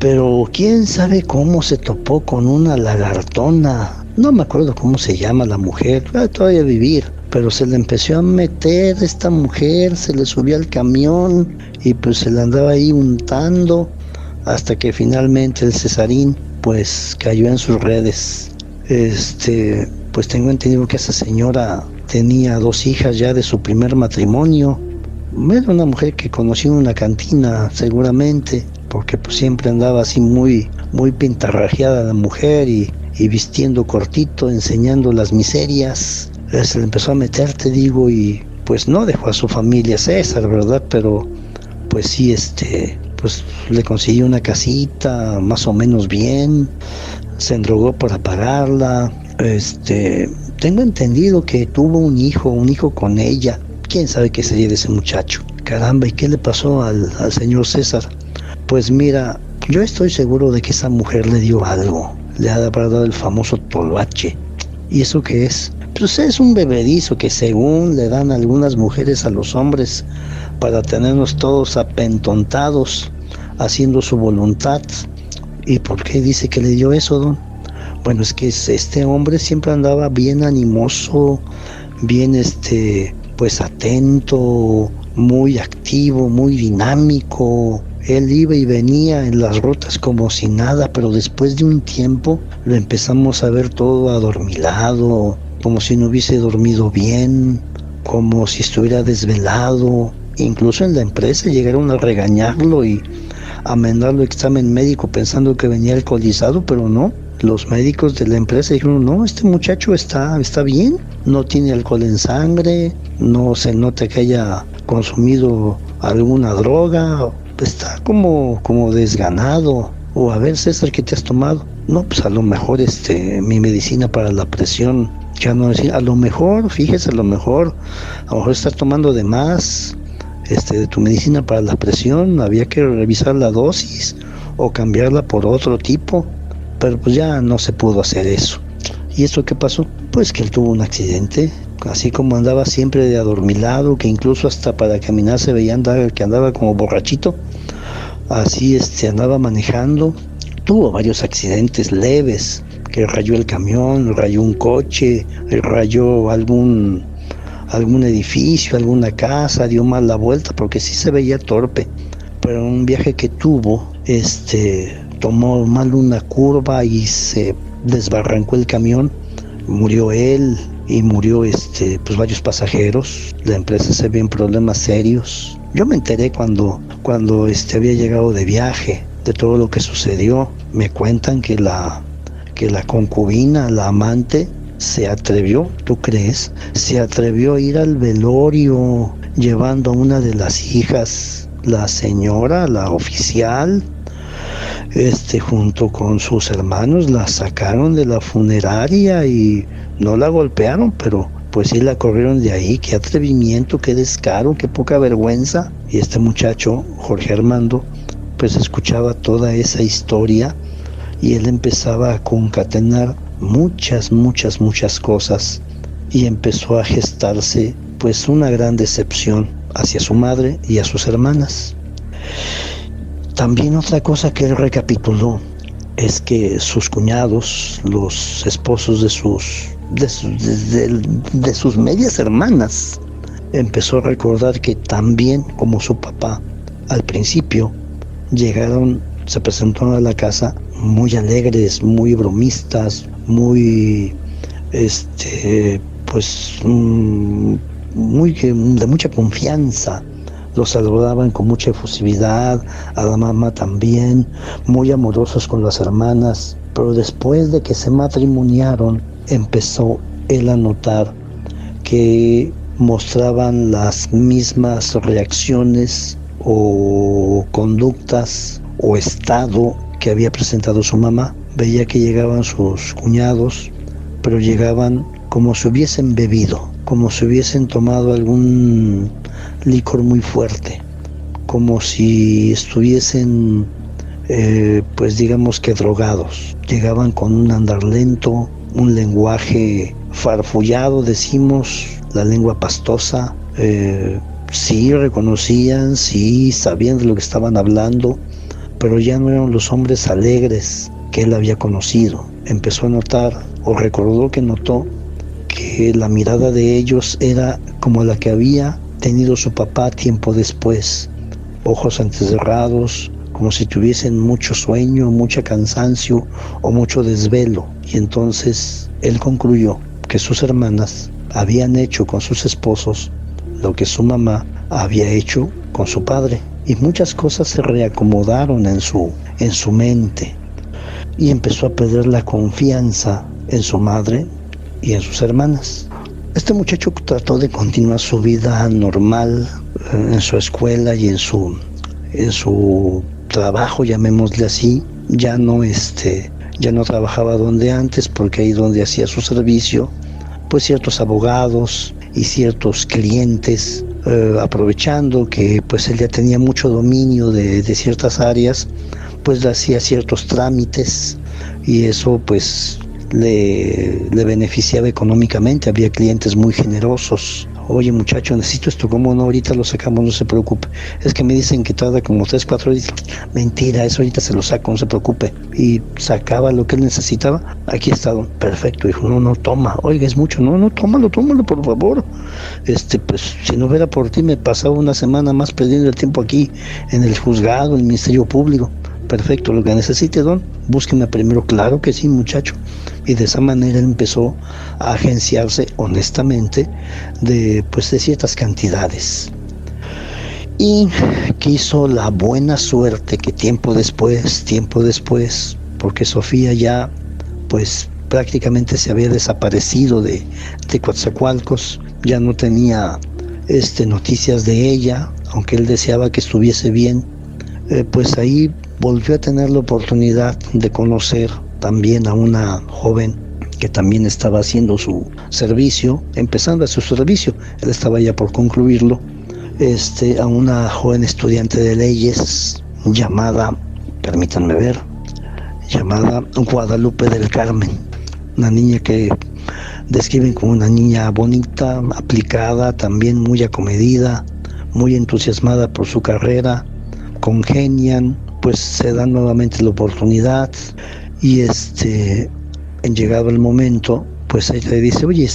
pero quién sabe cómo se topó con una lagartona no me acuerdo cómo se llama la mujer, todavía vivir, pero se le empezó a meter esta mujer, se le subió al camión y pues se le andaba ahí untando hasta que finalmente el Cesarín pues cayó en sus redes. Pues tengo entendido que esa señora tenía 2 hijas ya de su primer matrimonio. Era una mujer que conocí en una cantina seguramente, porque pues siempre andaba así muy pintarrajeada la mujer y vistiendo cortito, enseñando las miserias. Se le empezó a meter, te digo, y pues no dejó a su familia César, ¿verdad? Pero pues sí, pues le consiguió una casita más o menos bien, se endrogó para pagarla. Tengo entendido que tuvo un hijo con ella. ¿Quién sabe qué sería de ese muchacho? Caramba, ¿y qué le pasó al señor César? Pues mira, yo estoy seguro de que esa mujer le dio algo. Le ha dado el famoso toloache. ¿Y eso qué es? Pues es un bebedizo que según le dan algunas mujeres a los hombres para tenernos todos apentontados, haciendo su voluntad. ¿Y por qué dice que le dio eso, don? Bueno, es que este hombre siempre andaba bien animoso, bien pues atento, muy activo, muy dinámico. Él iba y venía en las rutas como si nada, pero después de un tiempo lo empezamos a ver todo adormilado, como si no hubiese dormido bien, como si estuviera desvelado. Incluso en la empresa llegaron a regañarlo y a mandarlo examen médico pensando que venía alcoholizado, pero no. Los médicos de la empresa dijeron, no, este muchacho está bien, no tiene alcohol en sangre, no se nota que haya consumido alguna droga, está como desganado. O a ver, César, ¿qué te has tomado? No, pues a lo mejor mi medicina para la presión, ya no decir, a lo mejor, fíjese, a lo mejor estás tomando de más de tu medicina para la presión, había que revisar la dosis o cambiarla por otro tipo. Pero pues ya no se pudo hacer eso. ¿Y eso qué pasó? Pues que él tuvo un accidente, así como andaba siempre de adormilado, que incluso hasta para caminar se veía que andaba como borrachito. Así andaba manejando. Tuvo varios accidentes leves, que rayó el camión, rayó un coche, rayó algún edificio, alguna casa, dio mal la vuelta porque sí se veía torpe. Pero en un viaje que tuvo, tomó mal una curva y se desbarrancó el camión, murió él y murió pues varios pasajeros. La empresa se vio en problemas serios. Yo me enteré cuando había llegado de viaje de todo lo que sucedió. Me cuentan que la concubina, la amante, se atrevió, ¿tú crees? Se atrevió a ir al velorio llevando a una de las hijas, la señora, la oficial, junto con sus hermanos, la sacaron de la funeraria y no la golpearon, pero pues sí la corrieron de ahí. Qué atrevimiento, qué descaro, qué poca vergüenza. Y este muchacho, Jorge Armando, pues escuchaba toda esa historia y él empezaba a concatenar muchas cosas y empezó a gestarse pues una gran decepción hacia su madre y a sus hermanas. También otra cosa que él recapituló es que sus cuñados, los esposos de sus medias hermanas, empezó a recordar que también, como su papá, al principio se presentaron a la casa muy alegres, muy bromistas, muy, de mucha confianza. Los saludaban con mucha efusividad, a la mamá también, muy amorosos con las hermanas. Pero después de que se matrimoniaron, empezó él a notar que mostraban las mismas reacciones o conductas o estado que había presentado su mamá. Veía que llegaban sus cuñados, pero llegaban como si hubiesen bebido, como si hubiesen tomado algún licor muy fuerte, como si estuviesen pues digamos que drogados. Llegaban con un andar lento, un lenguaje farfullado, decimos, la lengua pastosa. Sí reconocían, sí sabían de lo que estaban hablando, pero ya no eran los hombres alegres que él había conocido. Empezó a notar o recordó que notó que la mirada de ellos era como la que había tenido su papá tiempo después, ojos entrecerrados, como si tuviesen mucho sueño, mucho cansancio o mucho desvelo. Y entonces él concluyó que sus hermanas habían hecho con sus esposos lo que su mamá había hecho con su padre. Y muchas cosas se reacomodaron en su mente. Y empezó a perder la confianza en su madre y en sus hermanas. Este muchacho trató de continuar su vida normal en su escuela y en su trabajo, llamémosle así. Ya no trabajaba donde antes, porque ahí donde hacía su servicio, pues ciertos abogados y ciertos clientes, aprovechando que pues él ya tenía mucho dominio de ciertas áreas, pues hacía ciertos trámites y eso pues le beneficiaba económicamente. Había clientes muy generosos. Oye muchacho, necesito esto, ¿cómo no? Ahorita lo sacamos, no se preocupe. Es que me dicen que tarda como 3-4 días. Mentira, eso ahorita se lo saco, no se preocupe. Y sacaba lo que él necesitaba. Aquí está, perfecto. Dijo, no, toma. Oiga, es mucho. No, tómalo, por favor. Pues si no fuera por ti, me pasaba una semana más perdiendo el tiempo aquí en el juzgado, en el Ministerio Público. Perfecto, lo que necesite, don, búsqueme primero. Claro que sí, muchacho. Y de esa manera él empezó a agenciarse honestamente de ciertas cantidades. Y quiso la buena suerte que tiempo después, porque Sofía ya pues prácticamente se había desaparecido de Coatzacoalcos, ya no tenía noticias de ella, aunque él deseaba que estuviese bien. Pues ahí volvió a tener la oportunidad de conocer también a una joven que también estaba haciendo su servicio, empezando a su servicio, él estaba ya por concluirlo, a una joven estudiante de leyes llamada Guadalupe del Carmen, una niña que describen como una niña bonita, aplicada, también muy acomedida, muy entusiasmada por su carrera, congenian, pues se da nuevamente la oportunidad y en llegado el momento, pues ella le dice, oye,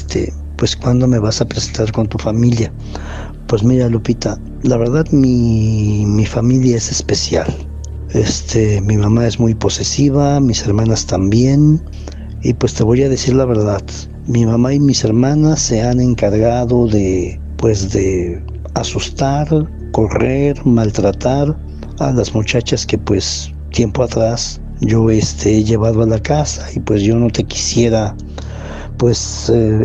pues ¿cuándo me vas a presentar con tu familia? Pues mira, Lupita, la verdad mi familia es especial. Mi mamá es muy posesiva, mis hermanas también, y pues te voy a decir la verdad, mi mamá y mis hermanas se han encargado de asustar, correr, maltratar a las muchachas que pues tiempo atrás yo he llevado a la casa, y pues yo no te quisiera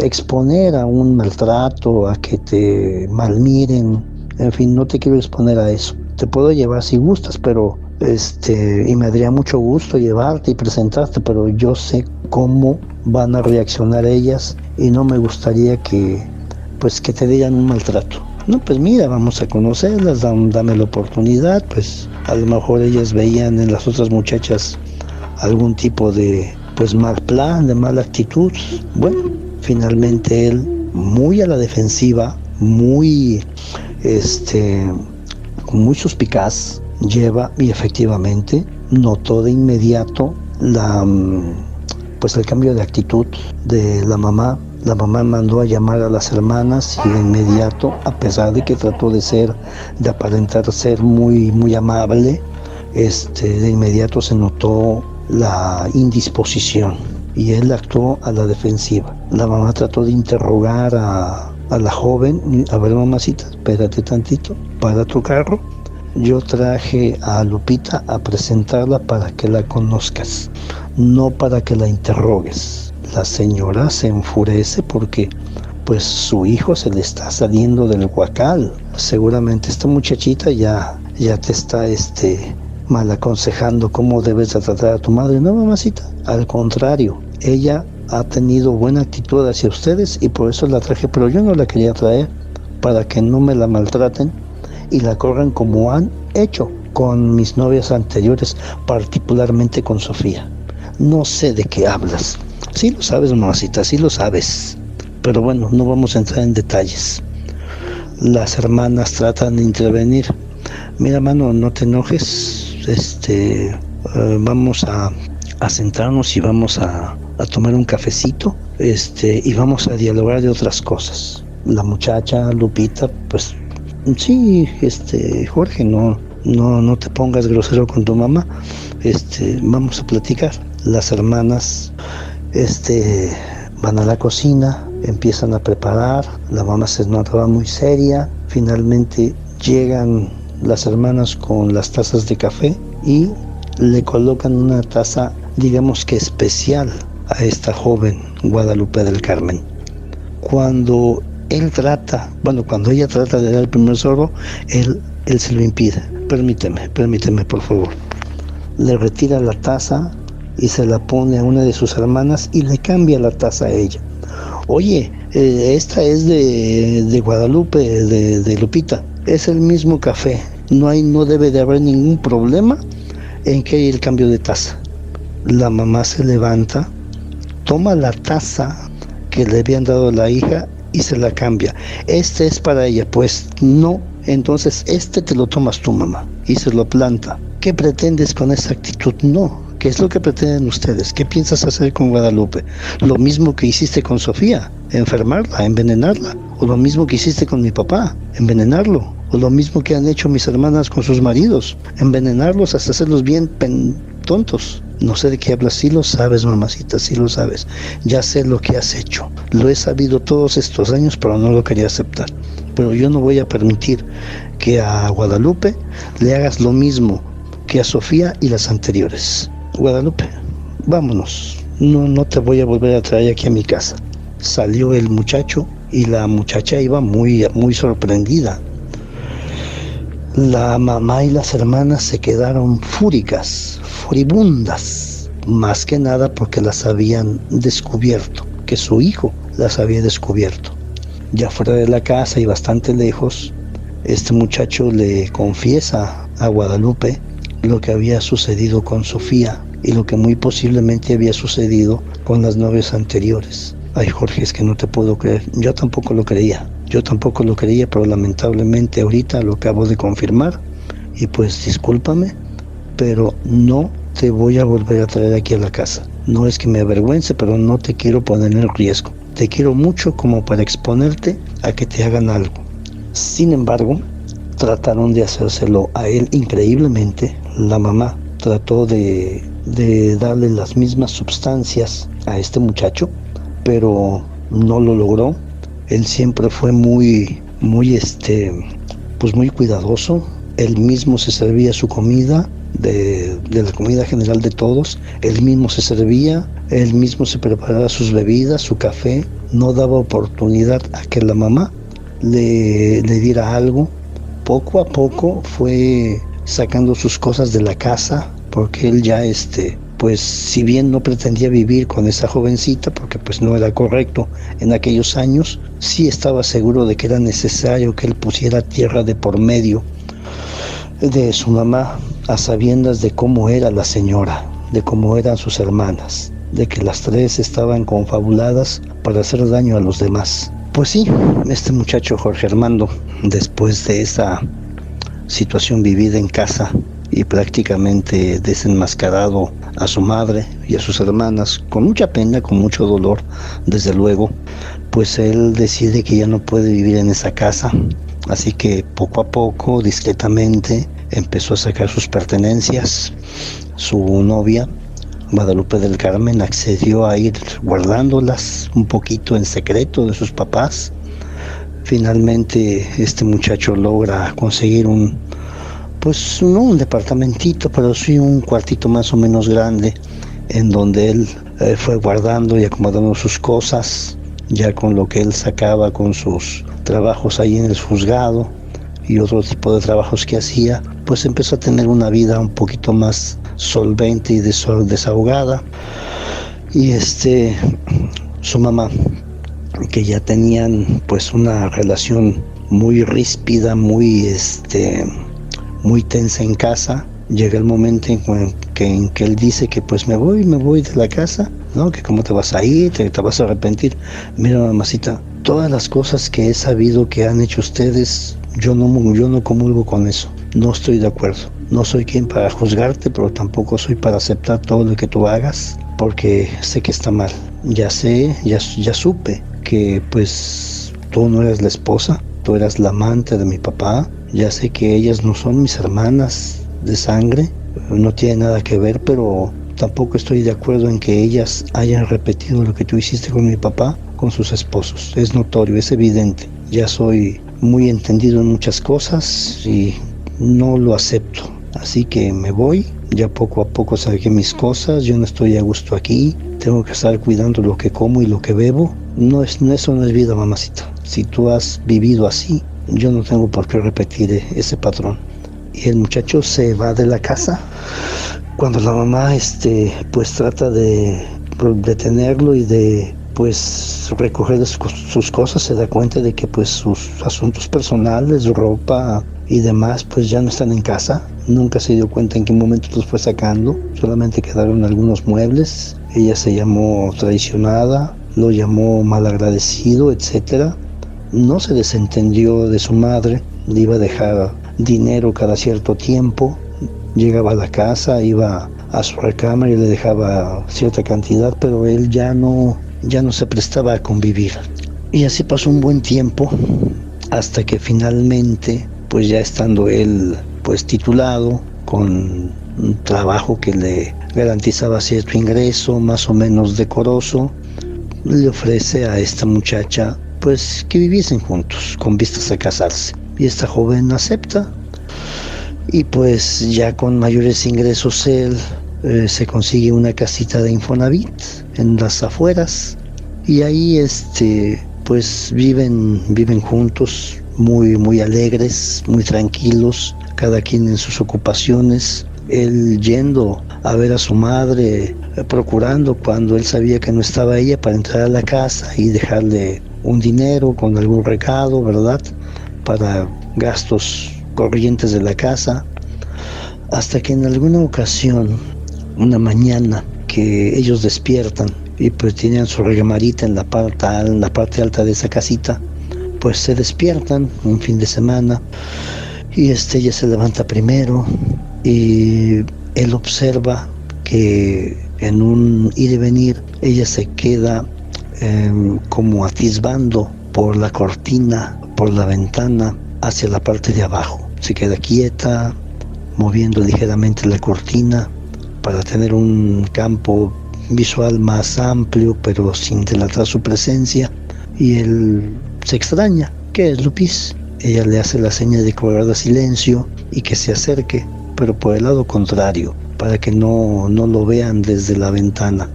exponer a un maltrato, a que te malmiren, en fin, no te quiero exponer a eso. Te puedo llevar si gustas, pero y me daría mucho gusto llevarte y presentarte, pero yo sé cómo van a reaccionar ellas y no me gustaría que te dieran un maltrato. No, pues mira, vamos a conocerlas, dame la oportunidad, pues a lo mejor ellas veían en las otras muchachas algún tipo de mal plan, de mala actitud. Bueno, finalmente él, muy a la defensiva, muy suspicaz, lleva y efectivamente notó de inmediato el cambio de actitud de la mamá. La mamá mandó a llamar a las hermanas y de inmediato, a pesar de que trató de aparentar ser muy, muy amable, de inmediato se notó la indisposición y él actuó a la defensiva. La mamá trató de interrogar a la joven. A ver, mamacita, espérate tantito, para tu carro. Yo traje a Lupita a presentarla para que la conozcas, no para que la interrogues. La señora se enfurece porque su hijo se le está saliendo del huacal. Seguramente esta muchachita ya te está mal aconsejando cómo debes de tratar a tu madre. No, mamacita, al contrario, ella ha tenido buena actitud hacia ustedes y por eso la traje, pero yo no la quería traer para que no me la maltraten y la corran como han hecho con mis novias anteriores, particularmente con Sofía. No sé de qué hablas. Sí lo sabes, mamacita, sí lo sabes. Pero bueno, no vamos a entrar en detalles. Las hermanas tratan de intervenir. Mira, mano, no te enojes. Vamos a sentarnos y vamos a a tomar un cafecito, y vamos a dialogar de otras cosas. La muchacha, Lupita, pues sí, Jorge, no te pongas grosero con tu mamá, vamos a platicar. Las hermanas, van a la cocina, empiezan a preparar, la mamá se notaba muy seria, finalmente llegan las hermanas con las tazas de café y le colocan una taza, digamos que especial, a esta joven Guadalupe del Carmen. Cuando ella trata de dar el primer sorbo, él se lo impide. Permíteme, por favor. Le retira la taza y se la pone a una de sus hermanas y le cambia la taza a ella. Oye, esta es de Guadalupe, de Lupita. Es el mismo café. No debe de haber ningún problema en que hay el cambio de taza. La mamá se levanta, toma la taza que le habían dado a la hija y se la cambia. Este es para ella. Pues no, entonces te lo tomas tú, mamá. Y se lo planta. ¿Qué pretendes con esa actitud? No. ¿Qué es lo que pretenden ustedes? ¿Qué piensas hacer con Guadalupe? Lo mismo que hiciste con Sofía, enfermarla, envenenarla. O lo mismo que hiciste con mi papá, envenenarlo. O lo mismo que han hecho mis hermanas con sus maridos, envenenarlos hasta hacerlos bien tontos. No sé de qué hablas, sí lo sabes, mamacita, sí lo sabes. Ya sé lo que has hecho. Lo he sabido todos estos años, pero no lo quería aceptar. Pero yo no voy a permitir que a Guadalupe le hagas lo mismo que a Sofía y las anteriores. Guadalupe, vámonos. No te voy a volver a traer aquí a mi casa. Salió el muchacho y la muchacha iba muy, muy sorprendida. La mamá y las hermanas se quedaron furibundas, más que nada porque las habían descubierto, que su hijo las había descubierto. Ya fuera de la casa y bastante lejos, este muchacho le confiesa a Guadalupe lo que había sucedido con Sofía y lo que muy posiblemente había sucedido con las novias anteriores. Ay, Jorge, es que no te puedo creer. Yo tampoco lo creía, pero lamentablemente ahorita lo acabo de confirmar y pues discúlpame, pero no te voy a volver a traer aquí a la casa. No es que me avergüence, pero no te quiero poner en riesgo. Te quiero mucho como para exponerte a que te hagan algo. Sin embargo, trataron de hacérselo a él increíblemente. La mamá trató de darle las mismas sustancias a este muchacho, pero no lo logró. Él siempre fue muy cuidadoso. Él mismo se servía su comida, de la comida general de todos. Él mismo se servía, él mismo se preparaba sus bebidas, su café. No daba oportunidad a que la mamá le diera algo. Poco a poco fue sacando sus cosas de la casa, porque él ya pues si bien no pretendía vivir con esa jovencita, porque pues no era correcto en aquellos años, sí estaba seguro de que era necesario que él pusiera tierra de por medio de su mamá, a sabiendas de cómo era la señora, de cómo eran sus hermanas, de que las tres estaban confabuladas para hacer daño a los demás. Pues sí, este muchacho Jorge Armando, después de esa situación vivida en casa y prácticamente desenmascarado a su madre y a sus hermanas, con mucha pena, con mucho dolor, desde luego, pues él decide que ya no puede vivir en esa casa, así que poco a poco, discretamente, empezó a sacar sus pertenencias. Su novia, Guadalupe del Carmen, accedió a ir guardándolas un poquito en secreto de sus papás. Finalmente este muchacho logra conseguir no un departamentito, pero sí un cuartito más o menos grande, en donde él fue guardando y acomodando sus cosas, ya con lo que él sacaba con sus trabajos ahí en el juzgado y otro tipo de trabajos que hacía, pues empezó a tener una vida un poquito más solvente y desahogada. Y su mamá, que ya tenían pues una relación muy ríspida, muy tensa en casa, llega el momento en que él dice que pues me voy de la casa, ¿no? Que cómo te vas a ir, te vas a arrepentir. Mira, mamacita, todas las cosas que he sabido que han hecho ustedes, yo no comulgo con eso, no estoy de acuerdo. No soy quien para juzgarte, pero tampoco soy para aceptar todo lo que tú hagas, porque sé que está mal. Ya sé, ya supe que pues tú no eres la esposa, tú eras la amante de mi papá. Ya sé que ellas no son mis hermanas de sangre, no tiene nada que ver, pero tampoco estoy de acuerdo en que ellas hayan repetido lo que tú hiciste con mi papá, con sus esposos. Es notorio, es evidente. Ya soy muy entendido en muchas cosas y no lo acepto. Así que me voy, ya poco a poco saqué mis cosas, yo no estoy a gusto aquí, tengo que estar cuidando lo que como y lo que bebo. Eso no es vida, mamacita. Si tú has vivido así, yo no tengo por qué repetir ese patrón. Y el muchacho se va de la casa. Cuando la mamá pues trata de detenerlo y de pues recoger sus cosas, se da cuenta de que pues sus asuntos personales, ropa y demás pues ya no están en casa. Nunca se dio cuenta en qué momento los fue sacando, solamente quedaron algunos muebles. Ella se llamó traicionada, lo llamó malagradecido, etcétera. No se desentendió de su madre, le iba a dejar dinero cada cierto tiempo. Llegaba a la casa, iba a su recámara y le dejaba cierta cantidad, pero él ya no se prestaba a convivir. Y así pasó un buen tiempo, hasta que finalmente, pues ya estando él pues titulado, con un trabajo que le garantizaba cierto ingreso más o menos decoroso, le ofrece a esta muchacha pues que viviesen juntos con vistas a casarse. Y esta joven acepta. Y pues ya con mayores ingresos él se consigue una casita de Infonavit en las afueras. Y ahí pues viven juntos, muy alegres, muy tranquilos, cada quien en sus ocupaciones. Él yendo a ver a su madre, procurando cuando él sabía que no estaba ella para entrar a la casa y dejarle un dinero con algún recado, ¿verdad? Para gastos corrientes de la casa, hasta que en alguna ocasión, una mañana que ellos despiertan y pues tenían su regamarita en la parte alta de esa casita, pues se despiertan un fin de semana y ella se levanta primero y él observa que en un ir y venir ella se queda como atisbando por la cortina, por la ventana hacia la parte de abajo. Se queda quieta, moviendo ligeramente la cortina para tener un campo visual más amplio, pero sin delatar su presencia. Y él se extraña. ¿Qué es, Lupis? Ella le hace la seña de que guarda silencio y que se acerque, pero por el lado contrario, para que no lo vean desde la ventana.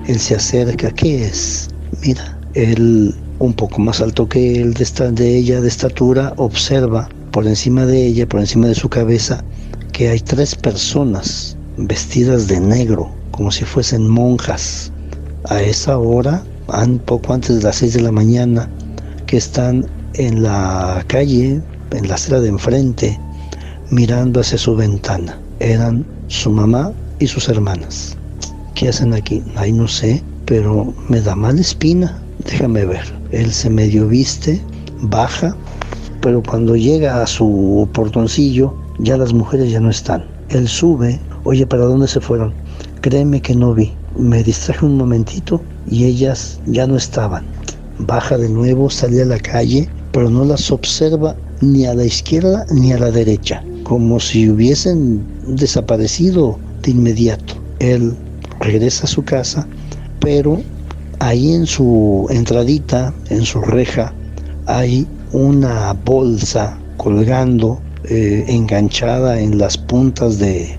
Él se acerca. ¿Qué es? Mira, él, un poco más alto que él, de ella de estatura, observa por encima de ella, por encima de su cabeza, que hay 3 personas vestidas de negro, como si fuesen monjas, a esa hora, poco antes de las 6 de la mañana, que están en la calle, en la acera de enfrente, mirando hacia su ventana. Eran su mamá y sus hermanas. ¿Qué hacen aquí? Ay, no sé, pero me da mala espina. Déjame ver. Él se medio viste, baja, pero cuando llega a su portoncillo, ya las mujeres ya no están. Él sube. Oye, ¿para dónde se fueron? Créeme que no vi. Me distraje un momentito y ellas ya no estaban. Baja de nuevo, sale a la calle, pero no las observa ni a la izquierda ni a la derecha, como si hubiesen desaparecido de inmediato. Él regresa a su casa, pero ahí en su entradita, en su reja, hay una bolsa colgando, enganchada en las puntas de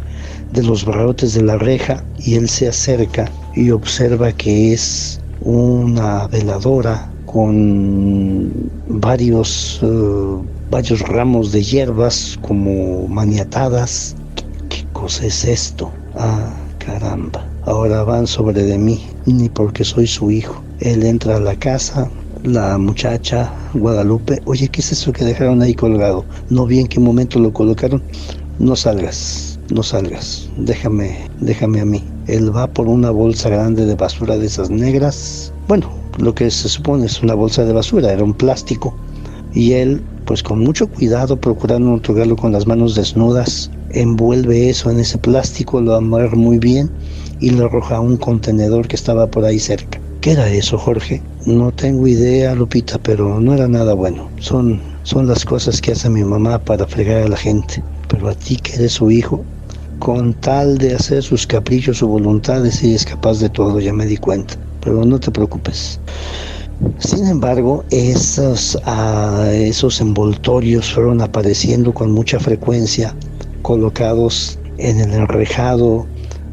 los barrotes de la reja, y él se acerca y observa que es una veladora con varios ramos de hierbas como maniatadas. ¿Qué cosa es esto? Ah, caramba, ahora van sobre de mí, ni porque soy su hijo. Él entra a la casa. La muchacha Guadalupe, oye, ¿qué es eso que dejaron ahí colgado? No vi en qué momento lo colocaron. No salgas, déjame a mí. Él va por una bolsa grande de basura de esas negras. Bueno, lo que se supone es una bolsa de basura, era un plástico. Y él pues con mucho cuidado, procurando no tocarlo con las manos desnudas, envuelve eso en ese plástico, lo amarra muy bien y lo arroja a un contenedor que estaba por ahí cerca. ¿Qué era eso, Jorge? No tengo idea, Lupita, pero no era nada bueno. Son las cosas que hace mi mamá para fregar a la gente. Pero a ti, que eres su hijo, con tal de hacer sus caprichos o voluntades, ella es capaz de todo, ya me di cuenta. Pero no te preocupes. Sin embargo, esos envoltorios fueron apareciendo con mucha frecuencia, colocados en el enrejado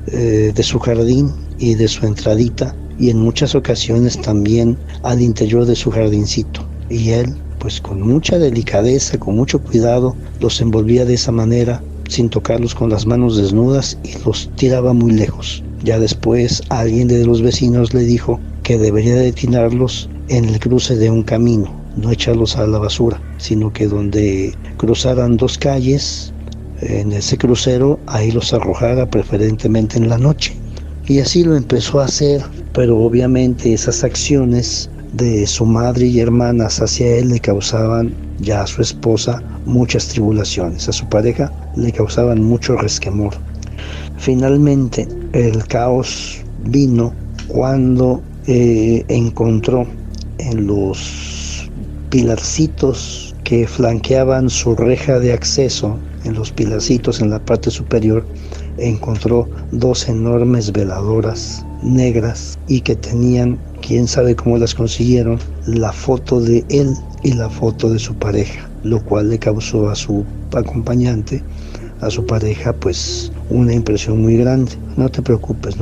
de su jardín y de su entradita, y en muchas ocasiones también al interior de su jardincito. Y él, pues con mucha delicadeza, con mucho cuidado, los envolvía de esa manera, sin tocarlos con las manos desnudas, y los tiraba muy lejos. Ya después alguien de los vecinos le dijo que debería de tirarlos en el cruce de un camino, no echarlos a la basura, sino que donde cruzaran dos calles, en ese crucero, ahí los arrojara, preferentemente en la noche. Y así lo empezó a hacer, pero obviamente esas acciones de su madre y hermanas hacia él le causaban, ya a su esposa, muchas tribulaciones. A su pareja le causaban mucho resquemor. Finalmente, el caos vino cuando encontró en los pilarcitos que flanqueaban su reja de acceso, en los pilarcitos en la parte superior, encontró dos enormes veladoras negras y que tenían, quién sabe cómo las consiguieron, la foto de él y la foto de su pareja, lo cual le causó a su acompañante, a su pareja, pues una impresión muy grande. No te preocupes,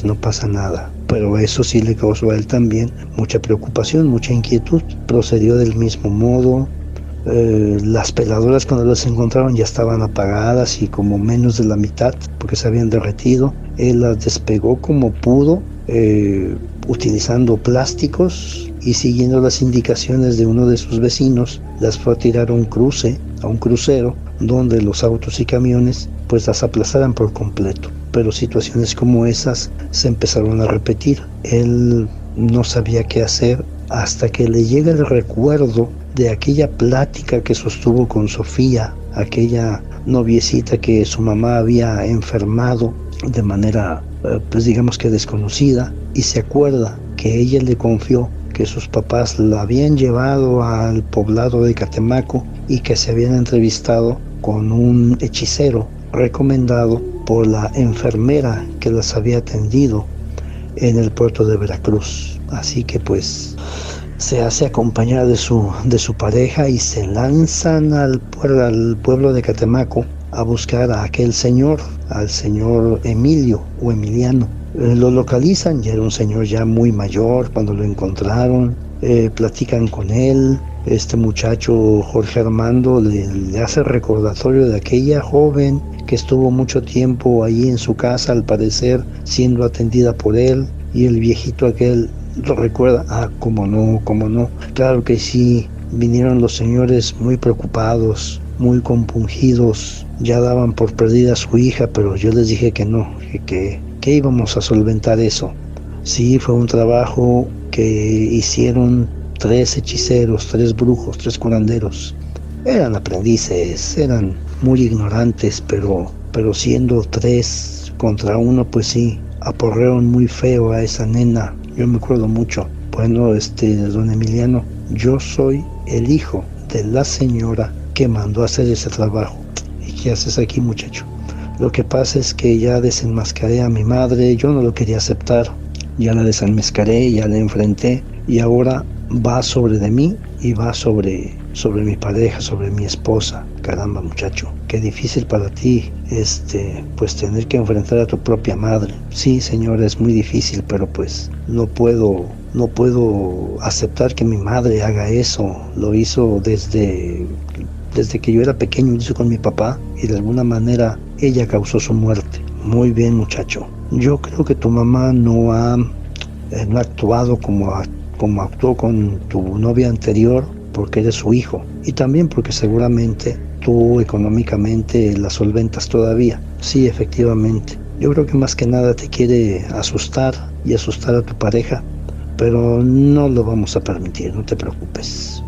no pasa nada. Pero eso sí le causó a él también mucha preocupación, mucha inquietud. Procedió del mismo modo. Las peladoras, cuando las encontraron, ya estaban apagadas y como menos de la mitad, porque se habían derretido. Él las despegó como pudo, utilizando plásticos, y siguiendo las indicaciones de uno de sus vecinos, las fue a tirar a un crucero, donde los autos y camiones pues las aplazaran por completo. Pero situaciones como esas se empezaron a repetir. Él no sabía qué hacer hasta que le llega el recuerdo de aquella plática que sostuvo con Sofía, aquella noviecita que su mamá había enfermado de manera, pues digamos que desconocida, y se acuerda que ella le confió que sus papás la habían llevado al poblado de Catemaco y que se habían entrevistado con un hechicero recomendado por la enfermera que las había atendido en el puerto de Veracruz. Así que pues se hace acompañar de su pareja y se lanzan al pueblo de Catemaco a buscar a aquel señor, al señor Emilio o Emiliano. Lo localizan, ya era un señor ya muy mayor cuando lo encontraron, platican con él. Este muchacho Jorge Armando le hace recordatorio de aquella joven que estuvo mucho tiempo ahí en su casa, al parecer siendo atendida por él, y el viejito aquel lo recuerda. Cómo no, claro que sí. Vinieron los señores muy preocupados, muy compungidos, ya daban por perdida a su hija, pero yo les dije que no, que íbamos a solventar eso. Sí, fue un trabajo que hicieron 3 hechiceros, 3 brujos, 3 curanderos. Eran aprendices, eran muy ignorantes, pero siendo 3 contra 1, pues sí, aporrearon muy feo a esa nena. Yo me acuerdo mucho. Bueno, don Emiliano, yo soy el hijo de la señora que mandó a hacer ese trabajo. ¿Y qué haces aquí, muchacho? Lo que pasa es que ya desenmascaré a mi madre, yo no lo quería aceptar. Ya la desenmascaré, ya la enfrenté, y ahora va sobre de mí y va sobre mi pareja, sobre mi esposa. Caramba, muchacho, qué difícil para ti, pues tener que enfrentar a tu propia madre. Sí, señora, es muy difícil, pero pues no puedo aceptar que mi madre haga eso. Lo hizo desde que yo era pequeño, lo hizo con mi papá, y de alguna manera ella causó su muerte. Muy bien, muchacho. Yo creo que tu mamá no ha actuado como actuó con tu novia anterior, porque eres su hijo, y también porque seguramente tú económicamente la solventas todavía. Sí, efectivamente. Yo creo que más que nada te quiere asustar y asustar a tu pareja, pero no lo vamos a permitir, no te preocupes.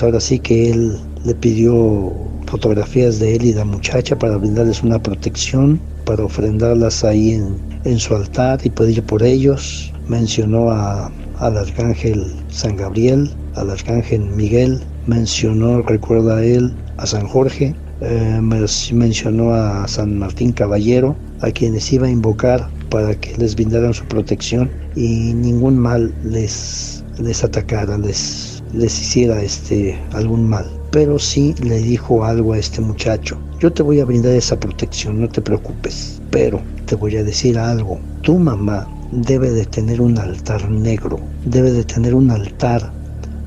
Ahora sí que él le pidió fotografías de él y de la muchacha para brindarles una protección, para ofrendarlas ahí en su altar y pedir por ellos. Mencionó al arcángel San Gabriel, al arcángel Miguel, mencionó, recuerda a él, a San Jorge, mencionó a San Martín Caballero, a quienes iba a invocar para que les brindaran su protección y ningún mal les atacara, les hiciera algún mal. Pero sí le dijo algo a este muchacho: yo te voy a brindar esa protección, no te preocupes, pero te voy a decir algo: tu mamá debe de tener un altar negro, debe de tener un altar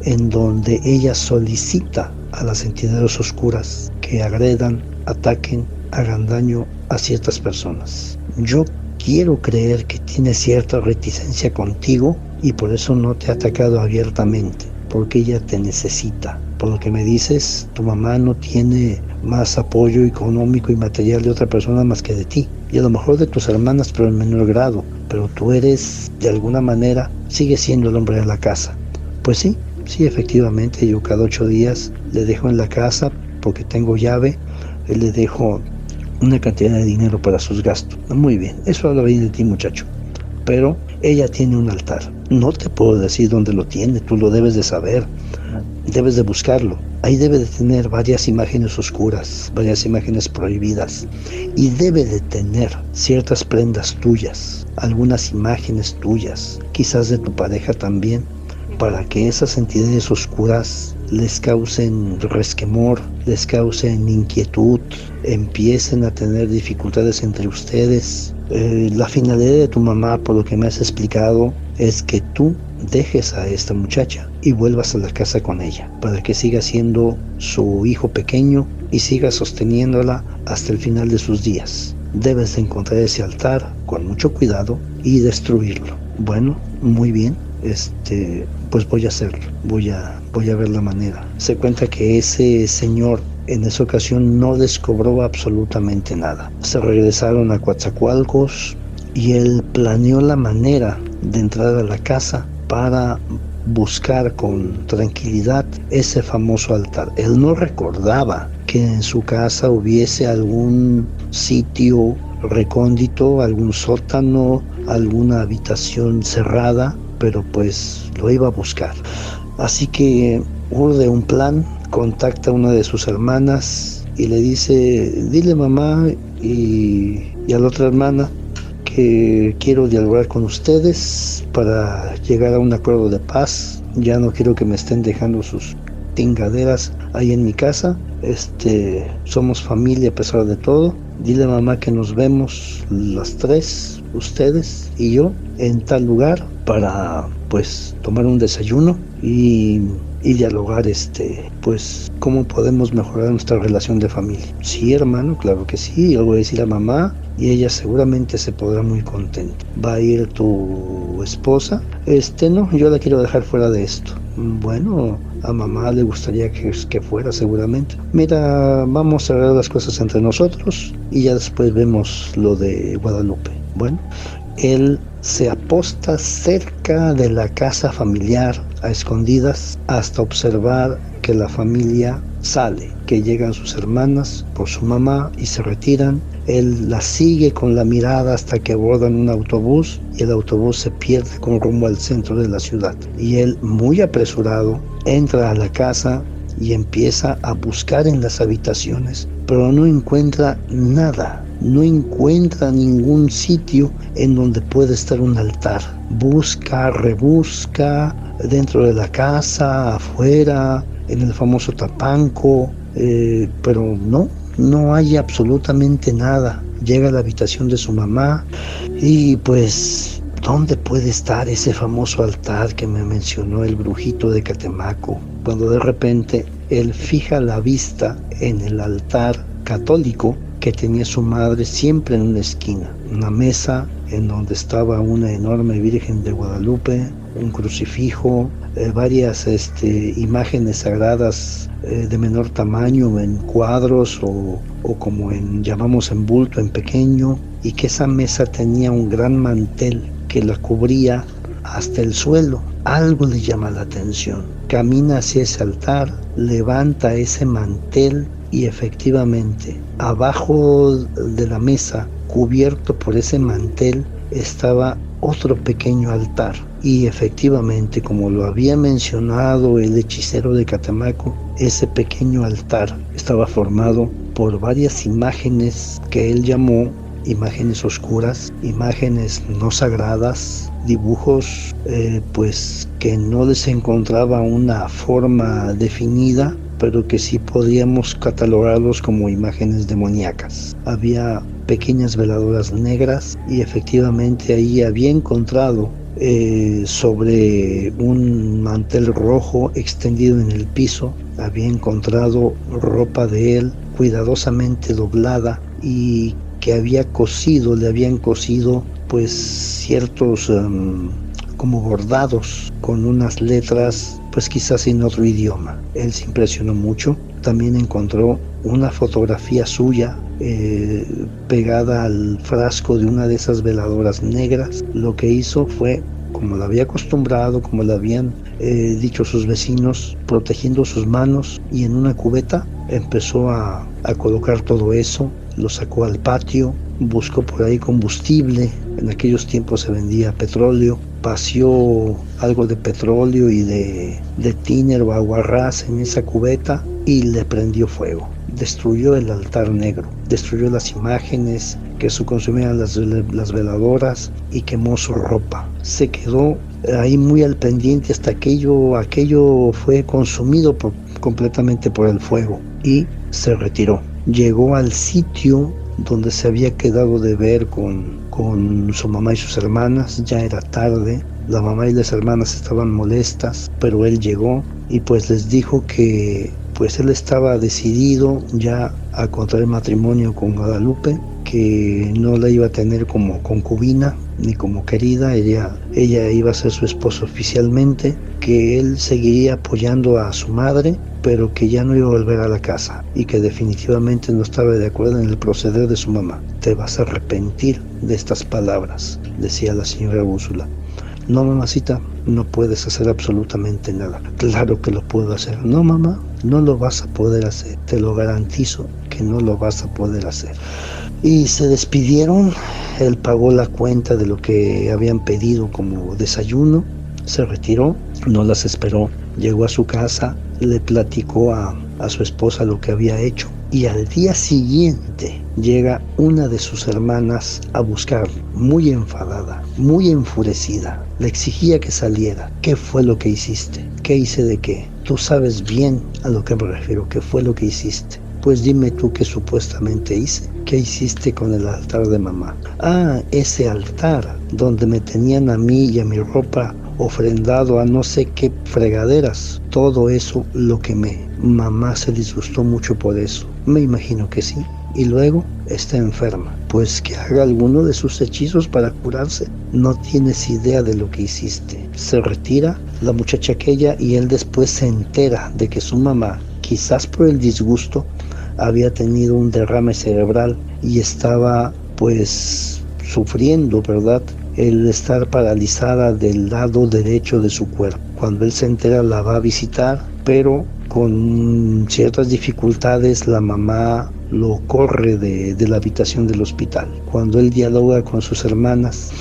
en donde ella solicita a las entidades oscuras que agredan, ataquen, hagan daño a ciertas personas. Yo quiero creer que tiene cierta reticencia contigo y por eso no te ha atacado abiertamente, porque ella te necesita. Por lo que me dices, tu mamá no tiene más apoyo económico y material de otra persona más que de ti, y a lo mejor de tus hermanas, pero en menor grado. Pero tú eres, de alguna manera, sigues siendo el hombre de la casa. Pues sí, efectivamente, yo cada 8 días le dejo en la casa, porque tengo llave, le dejo una cantidad de dinero para sus gastos. Muy bien, eso habla bien de ti, muchacho. Pero ella tiene un altar. No te puedo decir dónde lo tiene, tú lo debes de saber, debes de buscarlo. Ahí debe de tener varias imágenes oscuras, varias imágenes prohibidas, y debe de tener ciertas prendas tuyas, algunas imágenes tuyas, quizás de tu pareja también, para que esas entidades oscuras les causen resquemor, les causen inquietud, empiecen a tener dificultades entre ustedes. La finalidad de tu mamá, por lo que me has explicado, es que tú dejes a esta muchacha y vuelvas a la casa con ella, para que siga siendo su hijo pequeño y siga sosteniéndola hasta el final de sus días. Debes de encontrar ese altar con mucho cuidado y destruirlo. Bueno, muy bien. Pues voy a hacerlo, voy a ver la manera. Se cuenta que ese señor en esa ocasión no les cobró absolutamente nada. Se regresaron a Coatzacoalcos y él planeó la manera de entrar a la casa para buscar con tranquilidad ese famoso altar. Él no recordaba que en su casa hubiese algún sitio recóndito, algún sótano, alguna habitación cerrada, pero pues lo iba a buscar. Así que urde un plan, contacta a una de sus hermanas y le dice: dile mamá y a la otra hermana que quiero dialogar con ustedes para llegar a un acuerdo de paz. Ya no quiero que me estén dejando sus tingaderas ahí en mi casa. Somos familia a pesar de todo. Dile mamá que nos vemos las 3, ustedes y yo, en tal lugar para pues tomar un desayuno y dialogar pues cómo podemos mejorar nuestra relación de familia. Sí, hermano, claro que sí. Yo voy a decir a mamá y ella seguramente se podrá muy contenta. ¿Va a ir tu esposa? No, yo la quiero dejar fuera de esto. Bueno, a mamá le gustaría que fuera seguramente. Mira, vamos a ver las cosas entre nosotros y ya después vemos lo de Guadalupe. Bueno, él se aposta cerca de la casa familiar a escondidas hasta observar que la familia sale, que llegan sus hermanas por su mamá y se retiran. Él la sigue con la mirada hasta que abordan un autobús y el autobús se pierde con rumbo al centro de la ciudad. Y él, muy apresurado, entra a la casa y empieza a buscar en las habitaciones, pero no encuentra nada. No encuentra ningún sitio en donde pueda estar un altar. Busca, rebusca, dentro de la casa, afuera, en el famoso tapanco, pero no hay absolutamente nada. Llega a la habitación de su mamá y pues, ¿dónde puede estar ese famoso altar que me mencionó el brujito de Catemaco? Cuando de repente él fija la vista en el altar católico que tenía su madre siempre en una esquina, una mesa en donde estaba una enorme Virgen de Guadalupe, un crucifijo, varias imágenes sagradas de menor tamaño en cuadros o como llamamos en bulto, en pequeño, y que esa mesa tenía un gran mantel que la cubría hasta el suelo, algo le llama la atención. Camina hacia ese altar, levanta ese mantel y efectivamente, abajo de la mesa, cubierto por ese mantel, estaba otro pequeño altar. Y efectivamente, como lo había mencionado el hechicero de Catemaco, ese pequeño altar estaba formado por varias imágenes que él llamó imágenes oscuras, imágenes no sagradas, dibujos pues que no les encontraba una forma definida, pero que sí podíamos catalogarlos como imágenes demoníacas. Había pequeñas veladoras negras y efectivamente ahí había encontrado sobre un mantel rojo extendido en el piso, había encontrado ropa de él cuidadosamente doblada y que le habían cosido pues ciertos como bordados con unas letras pues quizás en otro idioma. Él se impresionó mucho. También encontró una fotografía suya pegada al frasco de una de esas veladoras negras. Lo que hizo fue, como lo había acostumbrado, como le habían dicho sus vecinos, protegiendo sus manos, y en una cubeta empezó a colocar todo eso, lo sacó al patio, buscó por ahí combustible. En aquellos tiempos se vendía petróleo, vació algo de petróleo y de tiner o aguarrás en esa cubeta y le prendió fuego. Destruyó el altar negro, destruyó las imágenes que consumían las veladoras y quemó su ropa. Se quedó ahí muy al pendiente hasta aquello fue consumido completamente por el fuego y se retiró. Llegó al sitio donde se había quedado de ver con su mamá y sus hermanas. Ya era tarde, la mamá y las hermanas estaban molestas, pero él llegó y pues les dijo que pues él estaba decidido ya a contraer matrimonio con Guadalupe, que no la iba a tener como concubina ni como querida, ella iba a ser su esposo oficialmente, que él seguiría apoyando a su madre, pero que ya no iba a volver a la casa y que definitivamente no estaba de acuerdo en el proceder de su mamá. Te vas a arrepentir de estas palabras, decía la señora Úrsula. No, mamacita, no puedes hacer absolutamente nada. Claro que lo puedo hacer. No, mamá, no lo vas a poder hacer. Te lo garantizo que no lo vas a poder hacer. Y se despidieron. Él pagó la cuenta de lo que habían pedido como desayuno. Se retiró, no las esperó. Llegó a su casa, le platicó a su esposa lo que había hecho. Y al día siguiente llega una de sus hermanas a buscarlo, muy enfadada, muy enfurecida. Le exigía que saliera. ¿Qué fue lo que hiciste? ¿Qué hice de qué? Tú sabes bien a lo que me refiero. ¿Qué fue lo que hiciste? Pues dime tú qué supuestamente hice. ¿Qué hiciste con el altar de mamá? Ah, ese altar donde me tenían a mí y a mi ropa ofrendado a no sé qué fregaderas. Todo eso lo quemé. Mamá se disgustó mucho por eso. Me imagino que sí. Y luego está enferma. Pues que haga alguno de sus hechizos para curarse. No tienes idea de lo que hiciste. Se retira la muchacha aquella y él después se entera de que su mamá, quizás por el disgusto, había tenido un derrame cerebral y estaba pues sufriendo, ¿verdad?, el estar paralizada del lado derecho de su cuerpo. Cuando él se entera la va a visitar, pero con ciertas dificultades la mamá lo corre de la habitación del hospital. Cuando él dialoga con sus hermanas,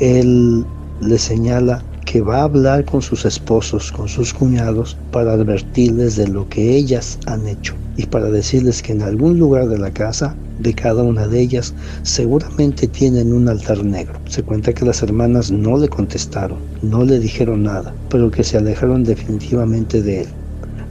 él le señala que va a hablar con sus esposos, con sus cuñados, para advertirles de lo que ellas han hecho y para decirles que en algún lugar de la casa, de cada una de ellas, seguramente tienen un altar negro. Se cuenta que las hermanas no le contestaron, no le dijeron nada, pero que se alejaron definitivamente de él.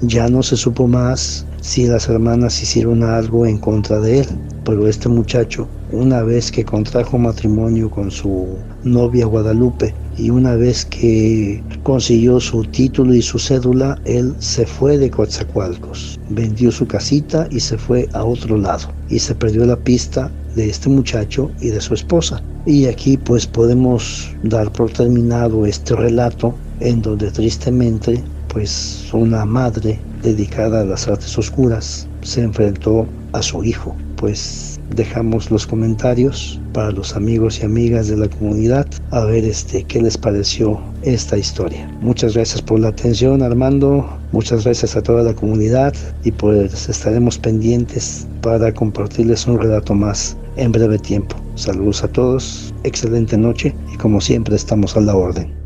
Ya no se supo más si las hermanas hicieron algo en contra de él, pero este muchacho, una vez que contrajo matrimonio con su novia Guadalupe y una vez que consiguió su título y su cédula, él se fue de Coatzacoalcos, vendió su casita y se fue a otro lado y se perdió la pista de este muchacho y de su esposa. Y aquí pues podemos dar por terminado este relato en donde tristemente pues una madre dedicada a las artes oscuras se enfrentó a su hijo, pues dejamos los comentarios para los amigos y amigas de la comunidad a ver qué les pareció esta historia. Muchas gracias por la atención, Armando. Muchas gracias a toda la comunidad y pues estaremos pendientes para compartirles un relato más en breve tiempo. Saludos a todos, excelente noche y como siempre estamos a la orden.